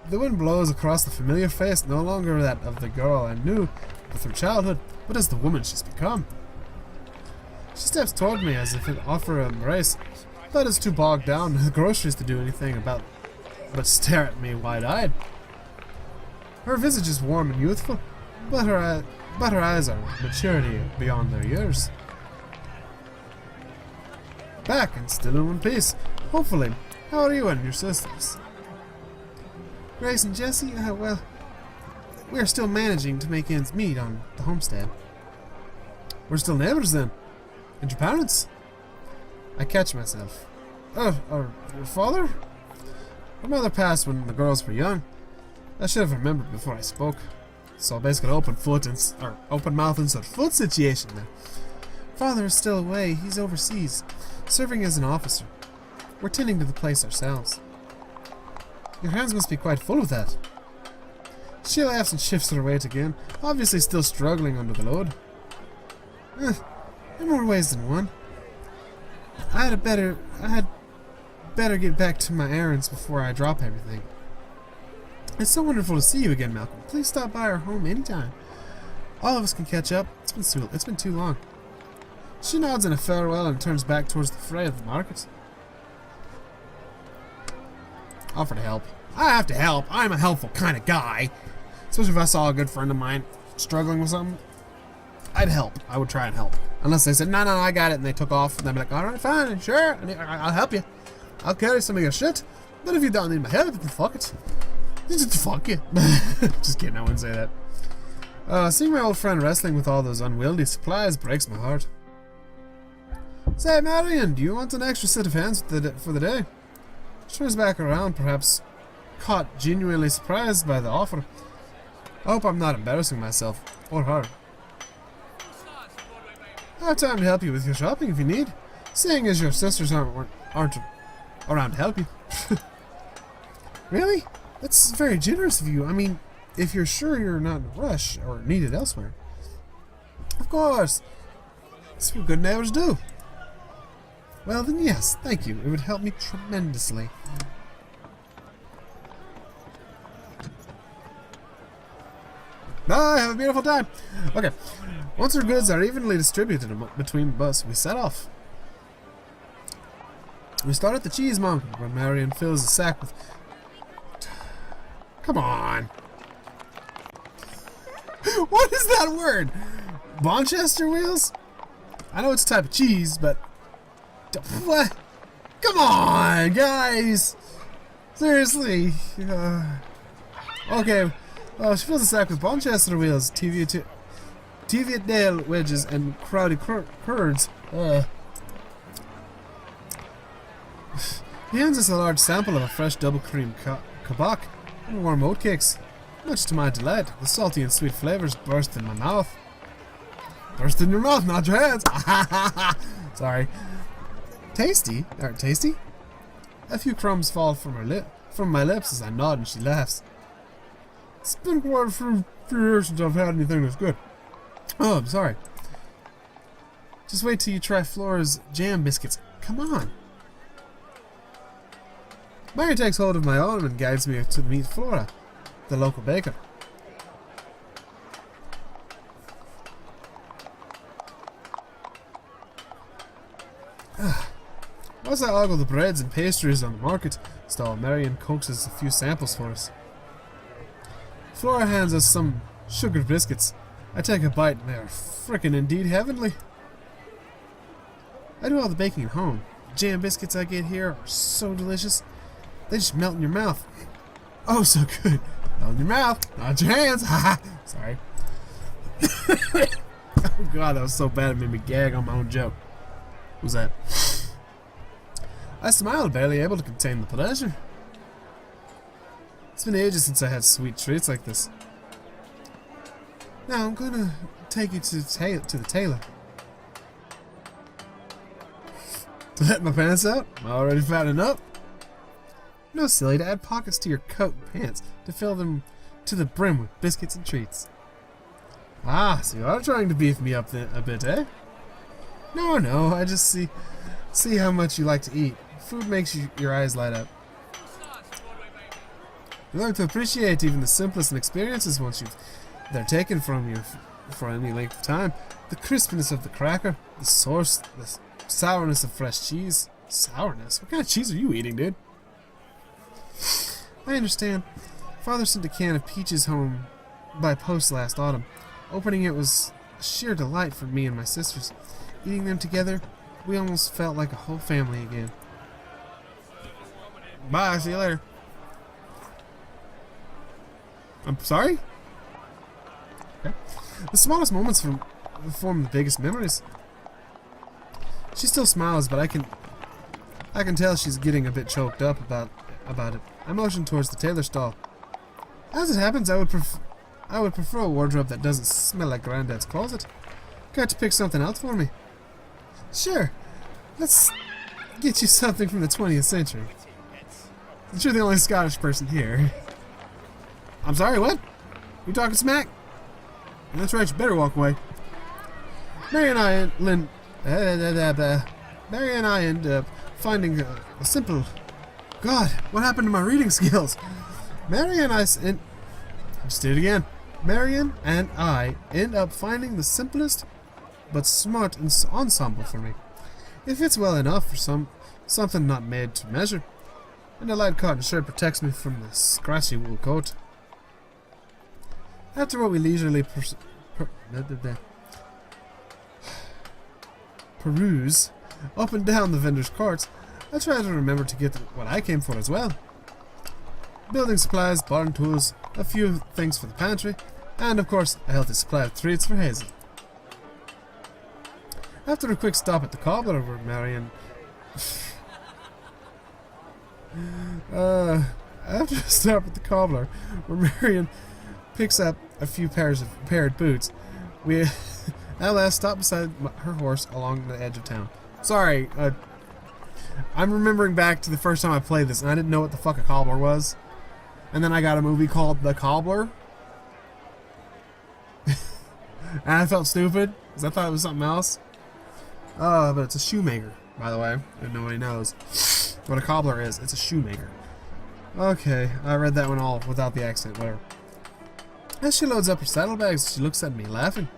The wind blows across the familiar face, no longer that of the girl I knew with her childhood, but as the woman she's become. She steps toward me as if to offer an embrace, but is too bogged down with the groceries to do anything about but stare at me wide-eyed. Her visage is warm and youthful, but her eyes are maturity beyond their years. Back and still in one piece, hopefully. How are you and your sisters? Grace and Jessie, well, we are still managing to make ends meet on the homestead. We're still neighbors then. And your parents? I catch myself. Your father? Her mother passed when the girls were young. I should have remembered before I spoke. So basically open mouth instead of foot situation there. Father is still away. He's overseas, serving as an officer. We're tending to the place ourselves. Your hands must be quite full of that. She laughs and shifts her weight again, obviously still struggling under the load. In more ways than one. I had better get back to my errands before I drop everything. It's so wonderful to see you again, Malcolm. Please stop by our home anytime. All of us can catch up. It's been too long. She nods in a farewell and turns back towards the fray of the market. Offer to help. I have to help. I'm a helpful kind of guy. Especially if I saw a good friend of mine struggling with something. I'd help. I would try and help. Unless they said, no, I got it, and they took off. And I'd be like, alright, fine, sure. I'll help you. I'll carry some of your shit. But if you don't need my help, then fuck it. Just fuck you. Just kidding, I wouldn't say that. Seeing my old friend wrestling with all those unwieldy supplies breaks my heart. Say, Marian, do you want an extra set of hands for the day? She turns back around, perhaps caught genuinely surprised by the offer. I hope I'm not embarrassing myself, or her. I have time to help you with your shopping if you need, seeing as your sisters aren't around to help you. Really? That's very generous of you. I mean, if you're sure you're not in a rush or needed elsewhere. Of course. That's what good neighbors do. Well then, yes, thank you. It would help me tremendously. Bye, have a beautiful time. Okay, once our goods are evenly distributed between us, we set off. We start at the cheesemonger, where Marian fills a sack with... Come on. What is that word? Bonchester wheels? I know it's a type of cheese, but... What? Come on, guys! Seriously. Okay. She fills the sack with Bonchester wheels, Teviot nail wedges, and crowded curds. He hands us a large sample of a fresh double cream kebab and warm oatcakes. Much to my delight, the salty and sweet flavors burst in my mouth. First in your mouth, not your hands. Sorry. Tasty? Tasty? A few crumbs fall from my lips as I nod and she laughs. It's been quite a few years since I've had anything that's good. Oh, I'm sorry. Just wait till you try Flora's jam biscuits. Come on. Marian takes hold of my arm and guides me to meet Flora, the local baker. Whilst I ogle the breads and pastries on the market stall, Marian coaxes a few samples for us. Flora hands us some sugared biscuits. I take a bite and they are frickin' indeed heavenly. I do all the baking at home. The jam biscuits I get here are so delicious. They just melt in your mouth. Oh, so good. Melt in your mouth, not your hands. Haha. Sorry. Oh god, that was so bad it made me gag on my own joke. Who's that? I smiled, barely able to contain the pleasure. It's been ages since I had sweet treats like this. Now I'm gonna take you to the tailor. To let my pants out? Am I already fattening up? No, silly, to add pockets to your coat and pants, to fill them to the brim with biscuits and treats. Ah, so you are trying to beef me up a bit, eh? No, I just see how much you like to eat. Food makes your eyes light up. You learn to appreciate even the simplest experiences once they're taken from you for any length of time. The crispness of the cracker, the sourness of fresh cheese. Sourness? What kind of cheese are you eating, dude? I understand. Father sent a can of peaches home by post last autumn. Opening it was a sheer delight for me and my sisters. Eating them together, we almost felt like a whole family again. Bye, see you later. I'm sorry? Okay. The smallest moments form the biggest memories. She still smiles, but I can tell she's getting a bit choked up about it. I motion towards the tailor stall. As it happens, I would prefer a wardrobe that doesn't smell like Granddad's closet. Got to pick something else for me? Sure. Let's get you something from the 20th century. Since you're the only Scottish person here. I'm sorry, what? You talking smack? That's right, you better walk away. Marian and I end up finding a simple... God, what happened to my reading skills? Marian and I end up finding the simplest but smart ensemble for me. It fits well enough for something not made to measure, and a light cotton shirt protects me from the scratchy wool coat. After what we leisurely peruse up and down the vendor's carts, I try to remember to get what I came for as well. Building supplies, barn tools, a few things for the pantry, and of course a healthy supply of treats for Hazel. After a quick stop at the cobbler where Marian... after a stop at the cobbler where Marian picks up a few pairs of paired boots, we at last stop beside her horse along the edge of town. Sorry, I'm remembering back to the first time I played this and I didn't know what the fuck a cobbler was. And then I got a movie called The Cobbler. And I felt stupid because I thought it was something else. But it's a shoemaker, by the way, if nobody knows what a cobbler is. It's a shoemaker. Okay, I read that one all without the accent, whatever. As she loads up her saddlebags, she looks at me, laughing.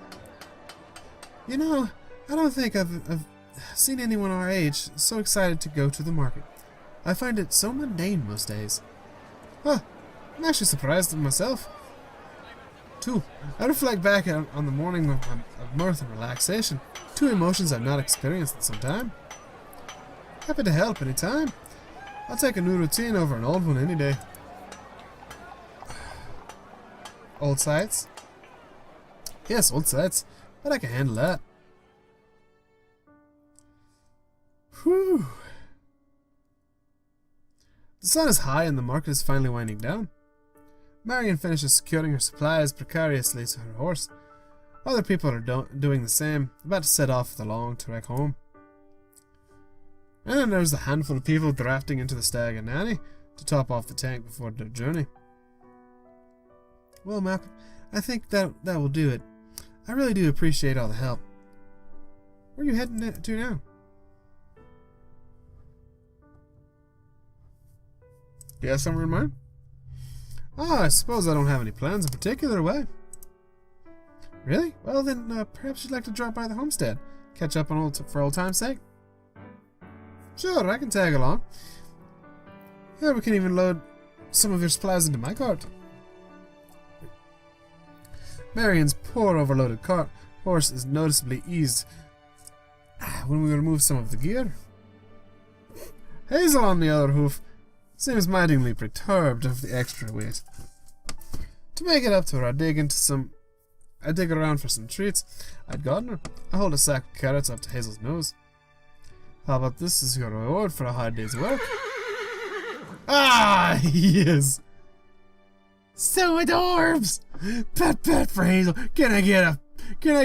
You know, I don't think I've seen anyone our age so excited to go to the market. I find it so mundane most days. Huh, I'm actually surprised at myself. Too, I reflect back on the morning of mirth and relaxation, two emotions I've not experienced in some time. Happy to help any time. I'll take a new routine over an old one any day. Old sites? Yes, old sites, but I can handle that. Whew. The sun is high and the market is finally winding down. Marian finishes securing her supplies precariously to her horse. Other people are doing the same, about to set off for the long trek home. And then there's a handful of people drafting into the Stag and Nanny to top off the tank before their journey. Well, Mac, I think that will do it. I really do appreciate all the help. Where are you heading to now? You have somewhere in mind? Ah, I suppose I don't have any plans in particular way. Really? Well then, perhaps you'd like to drop by the homestead. Catch up on for old time's sake. Sure, I can tag along. Yeah, we can even load some of your supplies into my cart. Marian's poor overloaded horse is noticeably eased when we remove some of the gear. Hazel, on the other hoof, seems mightily perturbed of the extra weight. To make it up to her, I dig around for some treats I'd gotten her. I hold a sack of carrots up to Hazel's nose. How about this as your reward for a hard day's work? Ah, yes. So adorbs! Pat for Hazel. Can I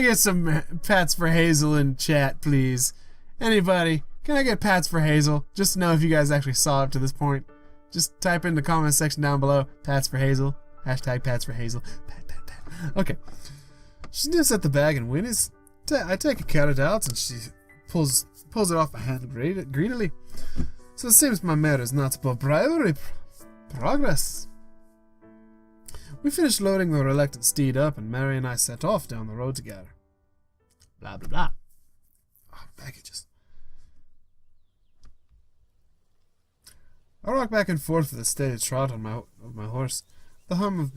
get some pats for Hazel in chat, please? Anybody? Can I get pats for Hazel? Just to know if you guys actually saw up to this point. Just type in the comment section down below. Pats for Hazel. Hashtag pats for Hazel. Pat. Okay. She sniffs at the bag and whinnies. I take a carrot out and she pulls it off my hand greedily. So it seems my mare is not above bribery. Progress. We finished loading the reluctant steed up, and Marian and I set off down the road together. Blah, blah, blah. Oh, baggages. I rock back and forth with a steady trot on my horse. The hum of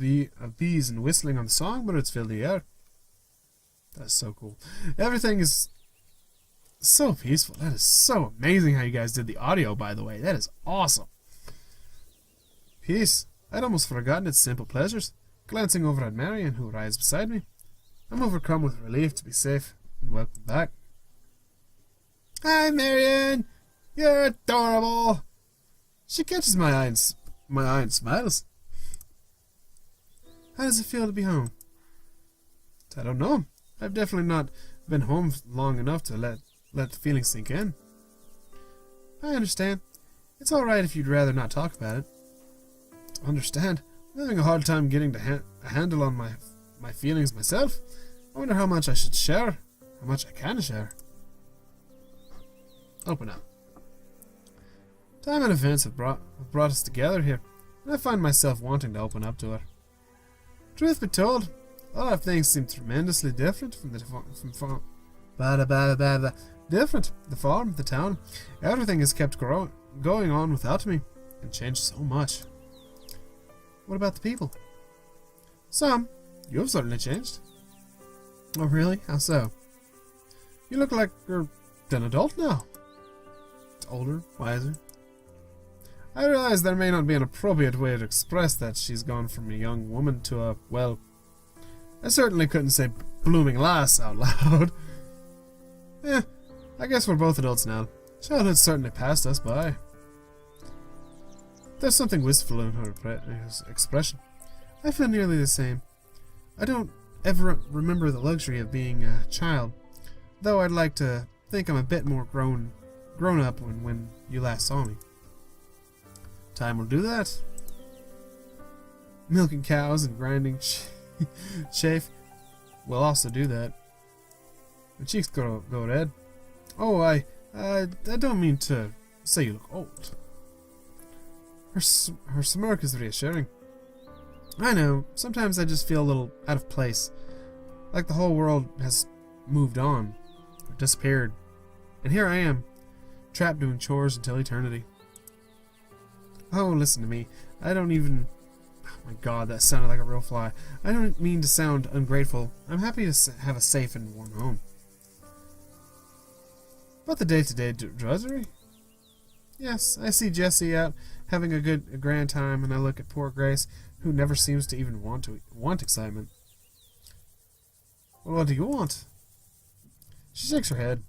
bees and whistling on the songbirds fill the air. That's so cool. Everything is so peaceful. That is so amazing how you guys did the audio, by the way. That is awesome. Peace. I'd almost forgotten its simple pleasures. Glancing over at Marian, who rides beside me, I'm overcome with relief to be safe and welcome back. Hi, Marian! You're adorable! She catches my eye and smiles. How does it feel to be home? I don't know. I've definitely not been home long enough to let the feeling sink in. I understand. It's alright if you'd rather not talk about it. Understand. I'm having a hard time getting a handle on my feelings myself. I wonder how much I should share. How much I can share. Open up. Time and events have brought us together here, and I find myself wanting to open up to her. Truth be told, a lot of things seem tremendously different from the farm, the town. Everything has kept going on without me, and changed so much. What about the people? Some. You have certainly changed. Oh, really? How so? You look like you're an adult now. Older, wiser. I realize there may not be an appropriate way to express that she's gone from a young woman to a, well, I certainly couldn't say blooming lass out loud. I guess we're both adults now. Childhood certainly passed us by. There's something wistful in her expression. I feel nearly the same. I don't ever remember the luxury of being a child, though I'd like to think I'm a bit more grown up when you last saw me. Time will do that. Milking cows and grinding chaff will also do that. My cheeks go red. Oh, I don't mean to say you look old. Her smirk is reassuring. I know, sometimes I just feel a little out of place. Like the whole world has moved on, or disappeared. And here I am, trapped doing chores until eternity. Oh, listen to me. I don't even... Oh my god, that sounded like a real fly. I don't mean to sound ungrateful. I'm happy to have a safe and warm home. But the day-to-day drudgery? Yes, I see Jessie out having a grand time, and I look at poor Grace, who never seems to even want excitement. Well, what do you want? She shakes her head.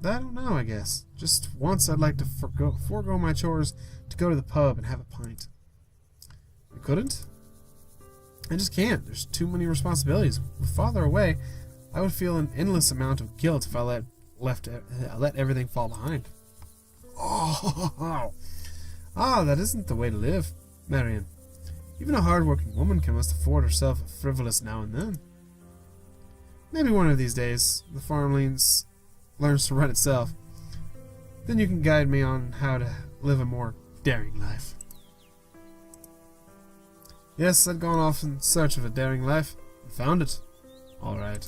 I don't know, I guess. Just once I'd like to forego my chores to go to the pub and have a pint. You couldn't? I just can't. There's too many responsibilities. With father away, I would feel an endless amount of guilt if I let everything fall behind. Oh, that isn't the way to live, Marian. Even a hard-working woman must afford herself a frivolous now and then. Maybe one of these days, the farm learns to run itself. Then you can guide me on how to live a more daring life. Yes, I'd gone off in search of a daring life, and found it. All right.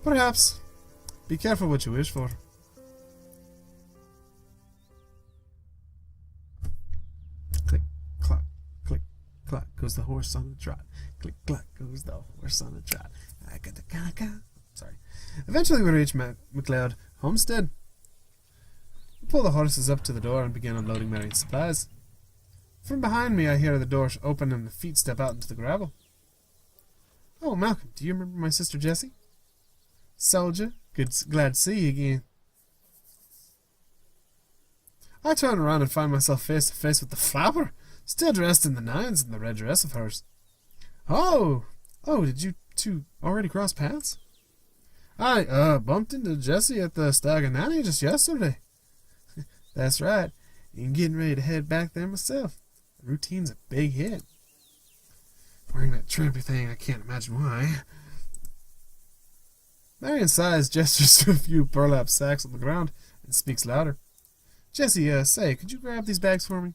Perhaps. Be careful what you wish for. Click, clock, click, clock goes the horse on the trot. Click, clock goes the horse on the trot. Sorry. Eventually we reach McLeod homestead. We pull the horses up to the door and begin unloading Marian's supplies. From behind me I hear the door open and the feet step out into the gravel. Oh, Malcolm, do you remember my sister Jessie? Soldier, glad to see you again. I turn around and find myself face to face with the flapper, still dressed in the nines in the red dress of hers. Oh, did you two already cross paths? I bumped into Jessie at the Stag and Nanny just yesterday. That's right, and getting ready to head back there myself. The routine's a big hit. Wearing that trampy thing, I can't imagine why. Marian sighs, gestures to a few burlap sacks on the ground, and speaks louder. Jessie, say, could you grab these bags for me?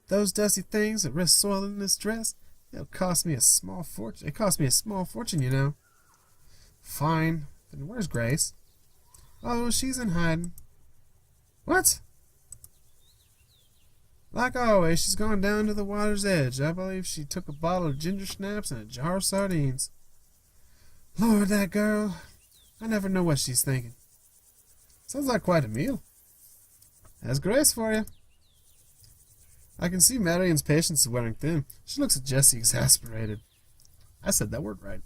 Those dusty things that rest soiled in this dress? It'll cost me a small fortune. It cost me a small fortune, you know. Fine. Then where's Grace? Oh, she's in hiding. What? Like always, she's gone down to the water's edge. I believe she took a bottle of ginger snaps and a jar of sardines. Lord, that girl. I never know what she's thinking. Sounds like quite a meal. There's Grace for you. I can see Marian's patience is wearing thin. She looks at Jessie exasperated. I said that word right.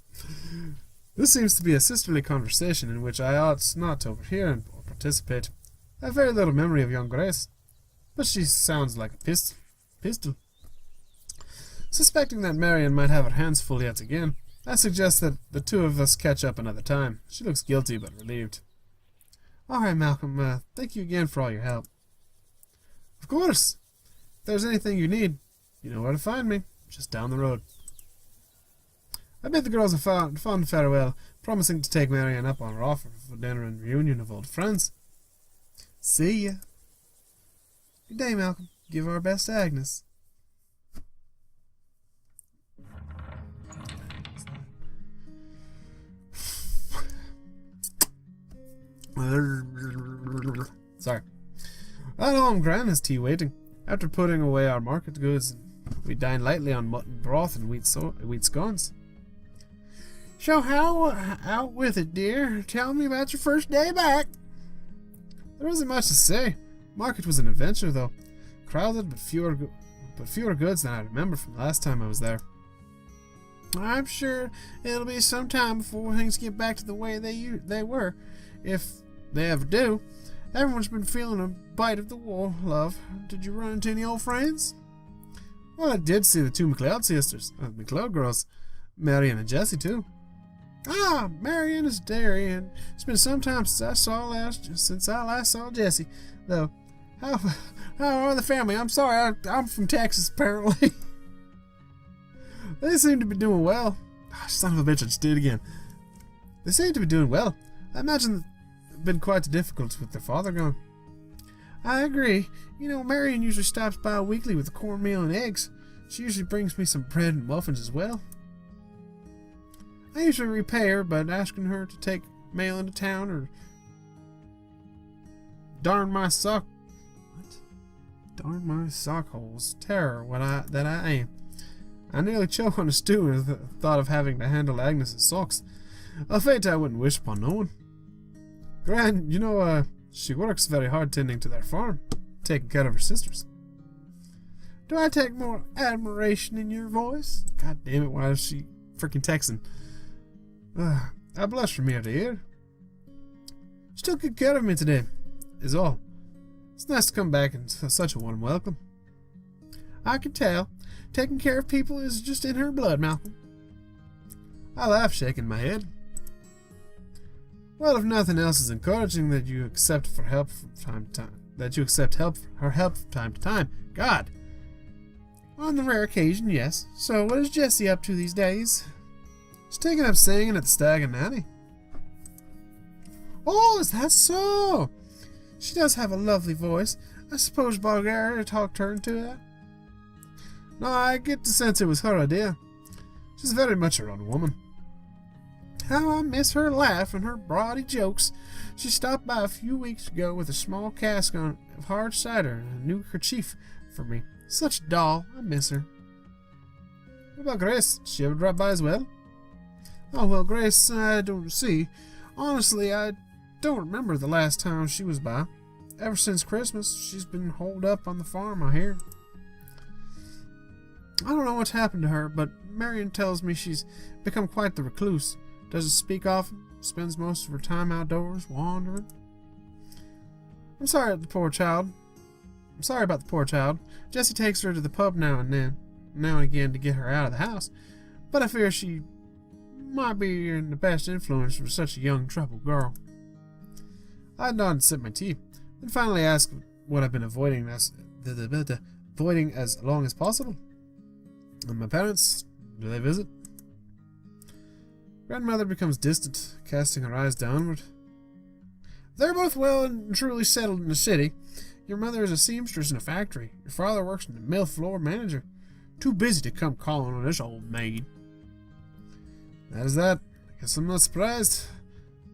This seems to be a sisterly conversation in which I ought not to overhear or participate. I have very little memory of young Grace, but she sounds like a pistol. Suspecting that Marian might have her hands full yet again, I suggest that the two of us catch up another time. She looks guilty but relieved. All right, Malcolm, thank you again for all your help. Of course. If there's anything you need, you know where to find me. Just down the road. I bid the girls a fond farewell, promising to take Marian up on her offer for dinner and reunion of old friends. See ya. Good day, Malcolm. Give our best to Agnes. Sorry. At home, Gran has tea waiting. After putting away our market goods, we dine lightly on mutton broth and wheat scones. So how out with it, dear? Tell me about your first day back. There isn't much to say. Market was an adventure, though. Crowded, but fewer goods than I remember from the last time I was there. I'm sure it'll be some time before things get back to the way they were, if they ever do. Everyone's been feeling a bite of the war, love. Did you run into any old friends? Well, I did see the two McLeod sisters, McLeod girls, Marian and Jessie, too. Ah, Marian is dear, and it's been some time since I last saw Jessie. Though, how are the family? I'm sorry, I'm from Texas, apparently. They seem to be doing well. Oh, son of a bitch, I just did it again. They seem to be doing well. I imagine it's been quite difficult with their father gone. I agree. You know, Marian usually stops by weekly with cornmeal and eggs. She usually brings me some bread and muffins as well. I usually repay her by asking her to take mail into town or darn my sock holes. Terror that I am. I nearly choke on a stew at the thought of having to handle Agnes's socks. A fate I wouldn't wish upon no one. Gran, you know, she works very hard tending to their farm, taking care of her sisters. Do I take more admiration in your voice? God damn it, why is she freaking Texan? I blush from ear to ear. She took good care of me today, is all. It's nice to come back and such a warm welcome. I can tell. Taking care of people is just in her blood, Malcolm. I laughed, shaking my head. Well, if nothing else is encouraging that you accept for help from time to time. That you accept her help from time to time. God. On the rare occasion, yes. So, what is Jessie up to these days? She's taking up singing at the Stag and Nanny. Oh, is that so? She does have a lovely voice. I suppose Bulgaria talked her into that. No, I get the sense it was her idea. She's very much her own woman. How I miss her laugh and her brawdy jokes. She stopped by a few weeks ago with a small cask of hard cider and a new kerchief for me. Such a doll. I miss her. What about Grace? Did she ever drop by as well? Oh, well, Grace, I don't see. Honestly, I don't remember the last time she was by. Ever since Christmas, she's been holed up on the farm, I hear. I don't know what's happened to her, but Marian tells me she's become quite the recluse. Doesn't speak often, spends most of her time outdoors, wandering. I'm sorry about the poor child. Jessie takes her to the pub now and again to get her out of the house, but I fear she might be in the best influence for such a young, troubled girl. I nod and sip my tea, then finally ask what I've been avoiding as long as possible. And my parents, do they visit? Grandmother becomes distant, casting her eyes downward. They're both well and truly settled in the city. Your mother is a seamstress in a factory. Your father works in the mill floor manager. Too busy to come calling on this old maid. That is that. Guess I'm not surprised.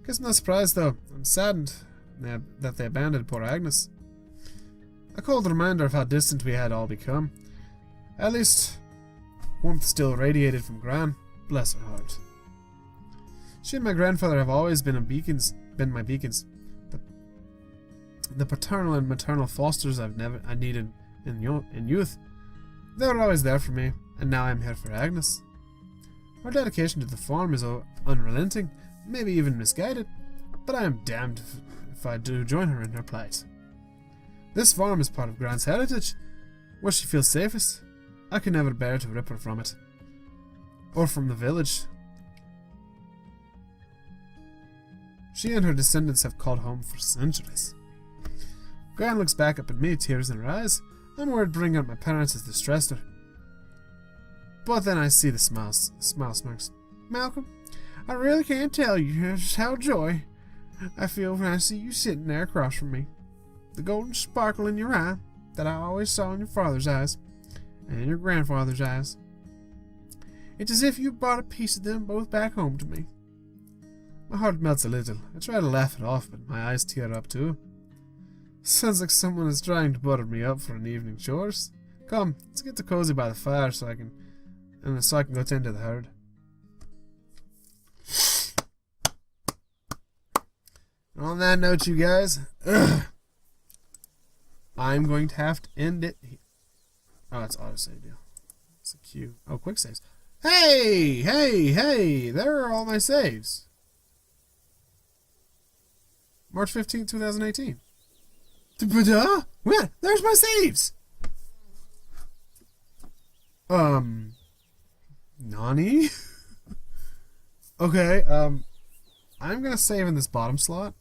Though. I'm saddened that they abandoned poor Agnes. A cold reminder of how distant we had all become. At least, warmth still radiated from Gran. Bless her heart. She and my grandfather have always been my beacons. The paternal and maternal fosters I needed in youth. They were always there for me, and now I'm here for Agnes. Her dedication to the farm is unrelenting, maybe even misguided, but I am damned if I do join her in her plight. This farm is part of Gran's heritage, where she feels safest. I can never bear to rip her from it, or from the village. She and her descendants have called home for centuries. Gran looks back up at me, tears in her eyes. I'm worried bringing up my parents has distressed her. But then I see the smile smirks. Malcolm, I really can't tell you just how joy I feel when I see you sitting there across from me. The golden sparkle in your eye that I always saw in your father's eyes and in your grandfather's eyes. It's as if you brought a piece of them both back home to me. My heart melts a little. I try to laugh it off, but my eyes tear up too. Sounds like someone is trying to butter me up for an evening chores. Come, let's get cozy by the fire so I can go tend to the herd. And on that note, you guys, I'm going to have to end it. Oh, it's autosave deal. It's a queue. Oh, quick saves. Hey! There are all my saves. March 15th, 2018. Where? There's my saves! Nani? Okay, I'm gonna save in this bottom slot.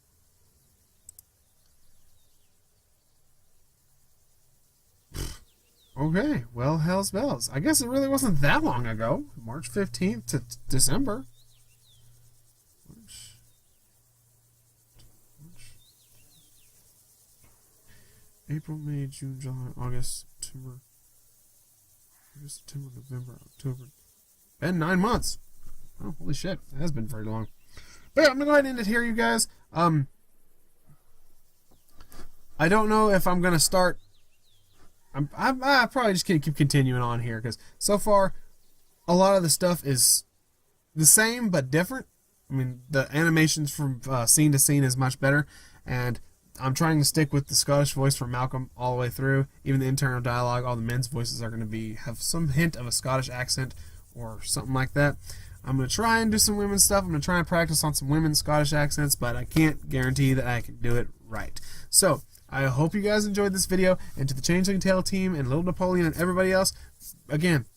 Okay, well, hell's bells. I guess it really wasn't that long ago. March 15th to December. March. April, May, June, July, August, September, November, October. Been 9 months. Oh, holy shit. That has been very long. But yeah, I'm going to go ahead and end it here, you guys. I don't know if I'm going to start... I'm probably just going to keep continuing on here, because so far, a lot of the stuff is the same, but different. I mean, the animations from scene to scene is much better, and I'm trying to stick with the Scottish voice for Malcolm all the way through. Even the internal dialogue, all the men's voices are going to have some hint of a Scottish accent or something like that. I'm going to try and do some women's stuff. I'm going to try and practice on some women's Scottish accents, but I can't guarantee that I can do it right. So, I hope you guys enjoyed this video, and to the Changeling Tale team and Little Napoleon and everybody else, again,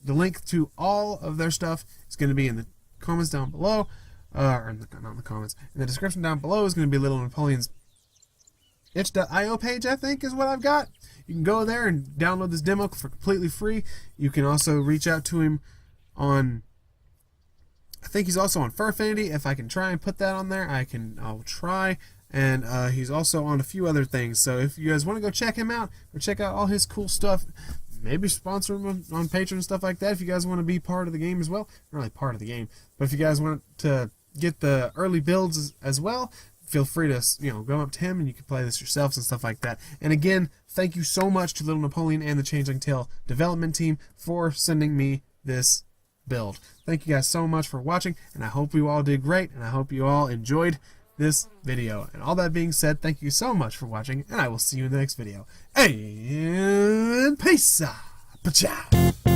the link to all of their stuff is going to be in the comments down below, or not in the comments, in the description down below is going to be Little Napoleon's itch.io page, I think is what I've got. You can go there and download this demo for completely free. You can also reach out to him on, I think he's also on Fur Affinity. If I can try and put that on there, I'll try. And he's also on a few other things. So if you guys want to go check him out or check out all his cool stuff, maybe sponsor him on Patreon and stuff like that. If you guys want to be part of the game as well, not really part of the game, but if you guys want to get the early builds as well, feel free to go up to him and you can play this yourselves and stuff like that. And again, thank you so much to Little Napoleon and the Changeling Tale Development team for sending me this build. Thank you guys so much for watching, and I hope you all did great, and I hope you all enjoyed this video. And all that being said, thank you so much for watching, and I will see you in the next video. And peace. Ciao.